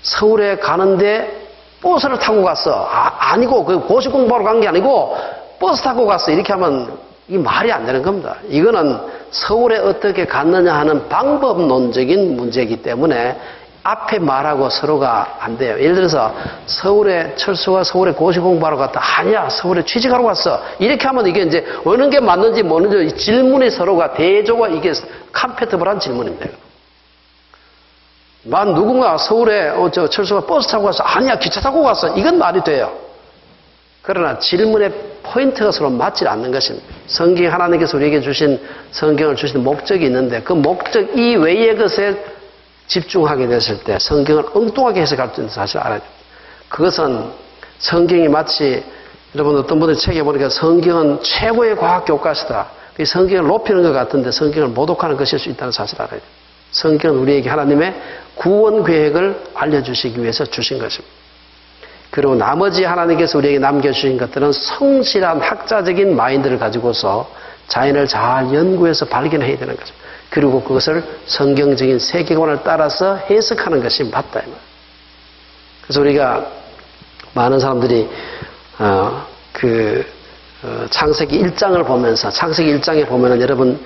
서울에 가는데 버스를 타고 갔어. 아니고 그 고시 공부하러 간 게 아니고 버스 타고 갔어. 이렇게 하면 이 말이 안 되는 겁니다. 이거는 서울에 어떻게 갔느냐 하는 방법론적인 문제이기 때문에 앞에 말하고 서로가 안 돼요. 예를 들어서 철수가 서울에 고시 공부하러 갔다. 아니야, 서울에 취직하러 갔어. 이렇게 하면 이게 이제 어느 게 맞는지 모르는지 질문이 서로가 대조가 이게 컴패티블한 질문입니다. 누군가 서울에 철수가 버스 타고 갔어. 아니야, 기차 타고 갔어. 이건 말이 돼요. 그러나 질문의 포인트가 서로 맞지 않는 것입니다. 성경 하나님께서 우리에게 주신 성경을 주신 목적이 있는데 그 목적 이외의 것에 집중하게 됐을 때 성경을 엉뚱하게 해석할 수 있는 사실을 알아야 됩니다. 그것은 성경이 마치 여러분 어떤 분들 책에 보니까 성경은 최고의 과학 교과서다. 성경을 높이는 것 같은데 성경을 모독하는 것일 수 있다는 사실을 알아야 됩니다. 성경은 우리에게 하나님의 구원 계획을 알려주시기 위해서 주신 것입니다. 그리고 나머지 하나님께서 우리에게 남겨주신 것들은 성실한 학자적인 마인드를 가지고서 자연을 잘 연구해서 발견해야 되는 거죠. 그리고 그것을 성경적인 세계관을 따라서 해석하는 것이 맞다. 그래서 우리가 많은 사람들이 창세기 1장을 보면서 창세기 1장에 보면은 여러분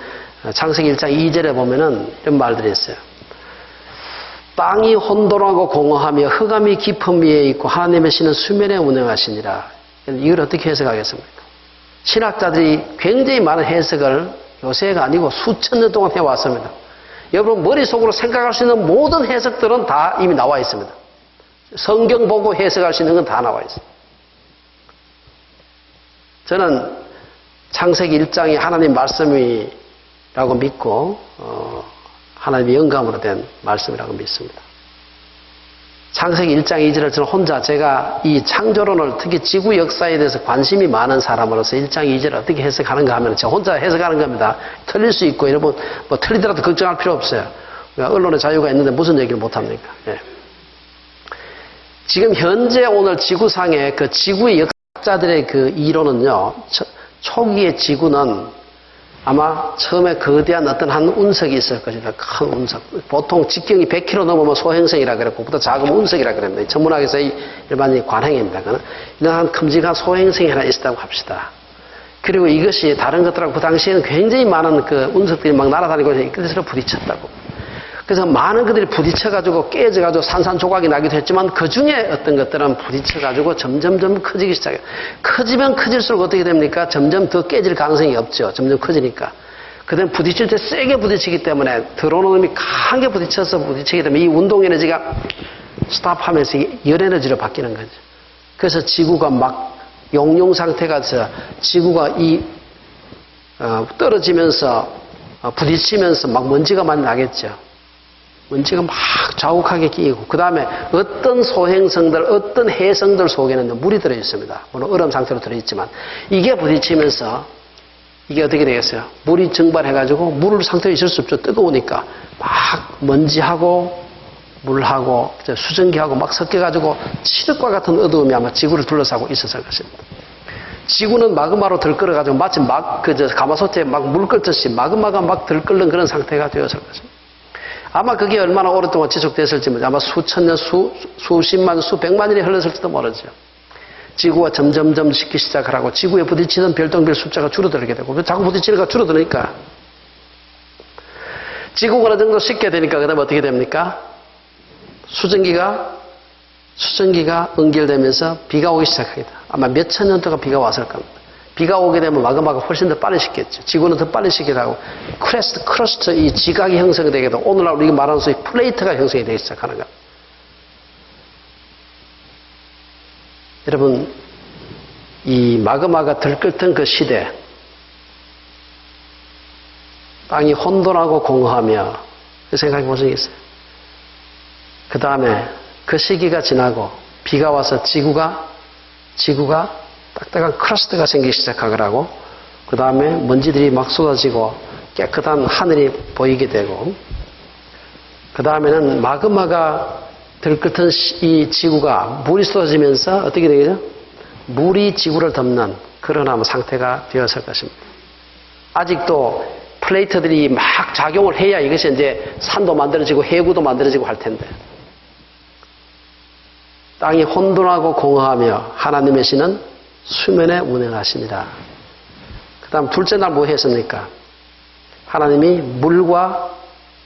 창세기 1장 2절에 보면은 이런 말들이 있어요. 땅이 혼돈하고 공허하며 흑암이 깊은 위에 있고 하나님의 신은 수면에 운행하시니라. 이걸 어떻게 해석하겠습니까? 신학자들이 굉장히 많은 해석을 요새가 아니고 수천 년 동안 해왔습니다. 여러분 머릿속으로 생각할 수 있는 모든 해석들은 다 이미 나와 있습니다. 성경 보고 해석할 수 있는 건 다 나와 있습니다. 저는 창세기 1장이 하나님 말씀이라고 믿고 하나님의 영감으로 된 말씀이라고 믿습니다. 창세기 1장 2절을 저는 혼자 제가 이 창조론을 특히 지구 역사에 대해서 관심이 많은 사람으로서 1장 2절을 어떻게 해석하는가 하면 제가 혼자 해석하는 겁니다. 틀릴 수 있고 여러분 뭐 틀리더라도 걱정할 필요 없어요. 언론의 자유가 있는데 무슨 얘기를 못합니까? 예. 지금 현재 오늘 지구상의 그 지구의 역사들의 그 이론은요. 초기의 지구는 아마 처음에 거대한 어떤 한 운석이 있을 것이다. 큰 운석. 보통 직경이 100km 넘으면 소행성이라 그랬고, 보다 작으면 운석이라 그랬는데, 천문학에서 일반적인 관행입니다. 이런 한 큼직한 소행성이 하나 있었다고 합시다. 그리고 이것이 다른 것들하고 그 당시에는 굉장히 많은 그 운석들이 막 날아다니고 이것으로 부딪혔다고. 그래서 많은 것들이 부딪혀가지고 깨져가지고 산산조각이 나기도 했지만 그 중에 어떤 것들은 부딪혀가지고 점점점 커지기 시작해요. 커지면 커질수록 어떻게 됩니까? 점점 더 깨질 가능성이 없죠. 점점 커지니까. 그 다음에 부딪힐 때 세게 부딪히기 때문에 들어오는 놈이 강하게 부딪혀서 부딪히게 되면 이 운동 에너지가 스탑하면서 열 에너지로 바뀌는 거죠. 그래서 지구가 막 용융 상태가 돼서 지구가 떨어지면서 부딪히면서 막 먼지가 많이 나겠죠. 먼지가 막 자욱하게 끼고 그 다음에 어떤 소행성들 어떤 해성들 속에는 물이 들어있습니다. 물론 얼음 상태로 들어있지만 이게 부딪히면서 이게 어떻게 되겠어요? 물이 증발해가지고 물 상태에 있을 수 없죠. 뜨거우니까 막 먼지하고 물하고 수증기하고 막 섞여가지고 칠흑과 같은 어두움이 아마 지구를 둘러싸고 있었을 것입니다. 지구는 마그마로 들끓어가지고 마치 가마솥에 막 물 끓듯이 마그마가 막 들끓는 그런 상태가 되었을 것입니다. 아마 그게 얼마나 오랫동안 지속됐을지 아마 수천 년, 수십만, 수백만 년이 흘렀을지도 모르죠. 지구가 점점점 식기 시작을 하고 지구에 부딪히는 별똥별 숫자가 줄어들게 되고 자꾸 부딪히니까 줄어드니까 지구가 어느 정도 식게 되니까 그 다음에 어떻게 됩니까? 수증기가 응결되면서 비가 오기 시작합니다. 아마 몇천 년 동안 비가 왔을 겁니다. 비가 오게 되면 마그마가 훨씬 더 빨리 식겠죠. 지구는 더 빨리 식기도 하고 크러스트, 이 지각이 형성이 되게 되고 오늘날 우리가 말하는 소위 플레이트가 형성이 되기 시작하는 겁니다. 여러분, 이 마그마가 들끓던 그 시대, 땅이 혼돈하고 공허하며 생각해 보신 적 있어요? 그 다음에 그 시기가 지나고 비가 와서 지구가 딱딱한 크러스트가 생기기 시작하더라고. 그 다음에 먼지들이 막 쏟아지고 깨끗한 하늘이 보이게 되고 그 다음에는 마그마가 들끓던 이 지구가 물이 쏟아지면서 어떻게 되겠죠? 물이 지구를 덮는 그런 상태가 되었을 것입니다. 아직도 플레이트들이 막 작용을 해야 이것이 이제 산도 만들어지고 해구도 만들어지고 할 텐데 땅이 혼돈하고 공허하며 하나님의 신은 수면에 운행하시니라. 그 다음 둘째 날 뭐 했습니까? 하나님이 물과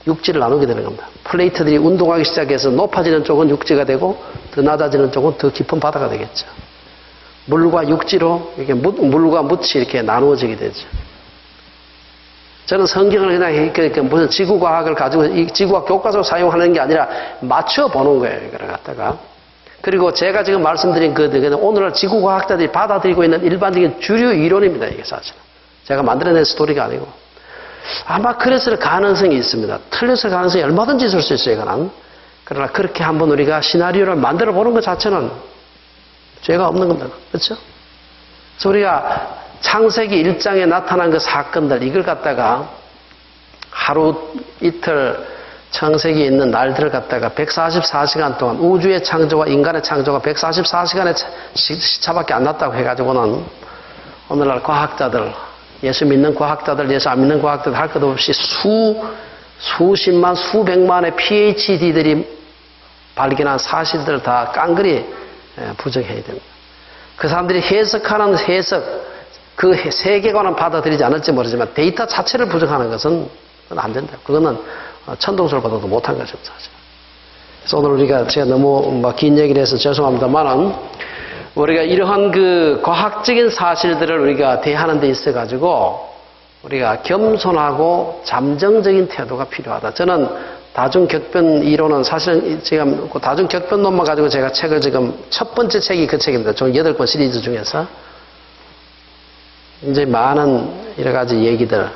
육지를 나누게 되는 겁니다. 플레이트들이 운동하기 시작해서 높아지는 쪽은 육지가 되고 더 낮아지는 쪽은 더 깊은 바다가 되겠죠. 물과 육지로 이렇게 물과 묻이 이렇게 나누어지게 되죠. 저는 성경을 그냥 무슨 지구과학을 가지고 이 지구과학 교과서로 사용하는 게 아니라 맞춰보는 거예요. 이걸 갖다가. 그리고 제가 지금 말씀드린 오늘날 지구과학자들이 받아들이고 있는 일반적인 주류 이론입니다. 이게 사실은. 제가 만들어낸 스토리가 아니고. 아마 그랬을 가능성이 있습니다. 틀렸을 가능성이 얼마든지 있을 수 있어요. 이거는. 그러나 그렇게 한번 우리가 시나리오를 만들어 보는 것 자체는 죄가 없는 겁니다. 그렇죠? 그래서 우리가 창세기 1장에 나타난 그 사건들 이걸 갖다가 하루 이틀 창세기에 있는 날들을 갖다가 144시간 동안 우주의 창조와 인간의 창조가 144시간의 시차밖에 안 났다고 해가지고는 오늘날 과학자들, 예수 믿는 과학자들, 예수 안 믿는 과학자들 할 것 없이 수십만, 수백만의 PhD들이 발견한 사실들을 다 깡그리 부정해야 됩니다. 그 사람들이 해석하는 해석, 그 세계관은 받아들이지 않을지 모르지만 데이터 자체를 부정하는 것은 안 된다. 그거는 천동설 받아도 못한 것입니다. 사실. 그래서 오늘 제가 너무 긴 얘기를 해서 죄송합니다만은 우리가 이러한 그 과학적인 사실들을 우리가 대하는 데 있어가지고 우리가 겸손하고 잠정적인 태도가 필요하다. 저는 다중격변 이론은 사실은 지금 다중격변론만 가지고 제가 책을 지금 첫 번째 책이 그 책입니다. 총 8권 시리즈 중에서 이제 많은 여러 가지 얘기들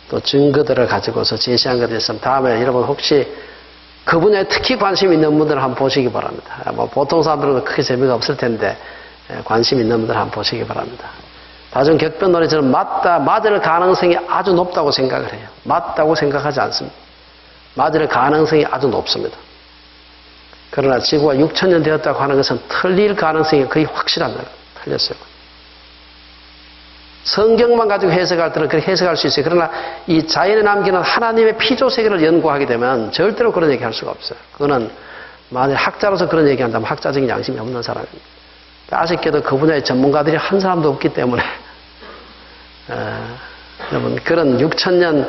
또 증거들을 가지고서 제시한 것이 있으면 다음에 여러분 혹시 그 분야에 특히 관심 있는 분들 한번 보시기 바랍니다. 보통 사람들은 크게 재미가 없을 텐데 관심 있는 분들 한번 보시기 바랍니다. 다중격변론이 저는 맞을 가능성이 아주 높다고 생각을 해요. 맞다고 생각하지 않습니다. 맞을 가능성이 아주 높습니다. 그러나 지구가 6,000년 되었다고 하는 것은 틀릴 가능성이 거의 확실합니다. 틀렸어요. 성경만 가지고 해석할 때는 그렇게 해석할 수 있어요. 그러나 이 자연에 남기는 하나님의 피조 세계를 연구하게 되면 절대로 그런 얘기 할 수가 없어요. 그거는 만약 학자로서 그런 얘기 한다면 학자적인 양심이 없는 사람입니다. 아쉽게도 그 분야의 전문가들이 한 사람도 없기 때문에 여러분 그런 6,000년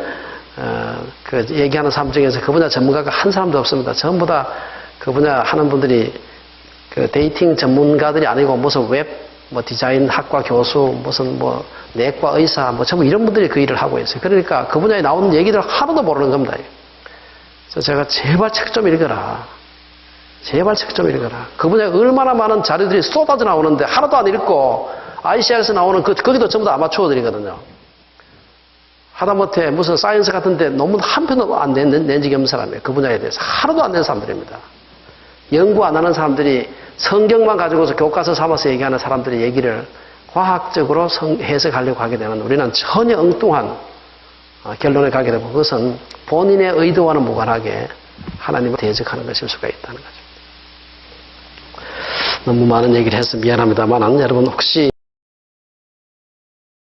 그 얘기하는 사람 중에서 그 분야 전문가가 한 사람도 없습니다. 전부 다 그 분야 하는 분들이 그 데이팅 전문가들이 아니고 무슨 디자인 학과 교수, 무슨 내과 의사, 전부 이런 분들이 그 일을 하고 있어요. 그러니까 그 분야에 나오는 얘기들 하나도 모르는 겁니다. 그래서 제가 제발 책 좀 읽어라. 제발 책 좀 읽어라. 그 분야에 얼마나 많은 자료들이 쏟아져 나오는데 하나도 안 읽고 ICR에서 나오는 거기도 전부 다 아마추어들이거든요. 하다못해 무슨 사이언스 같은데 논문 한 편도 안 낸 적이 없는 사람이에요. 그 분야에 대해서 하나도 안 낸 사람들입니다. 연구 안 하는 사람들이 성경만 가지고서 교과서 삼아서 얘기하는 사람들의 얘기를 과학적으로 해석하려고 하게 되면 우리는 전혀 엉뚱한 결론에 가게 되고 그것은 본인의 의도와는 무관하게 하나님을 대적하는 것일 수가 있다는 거죠. 너무 많은 얘기를 해서 미안합니다만 여러분 혹시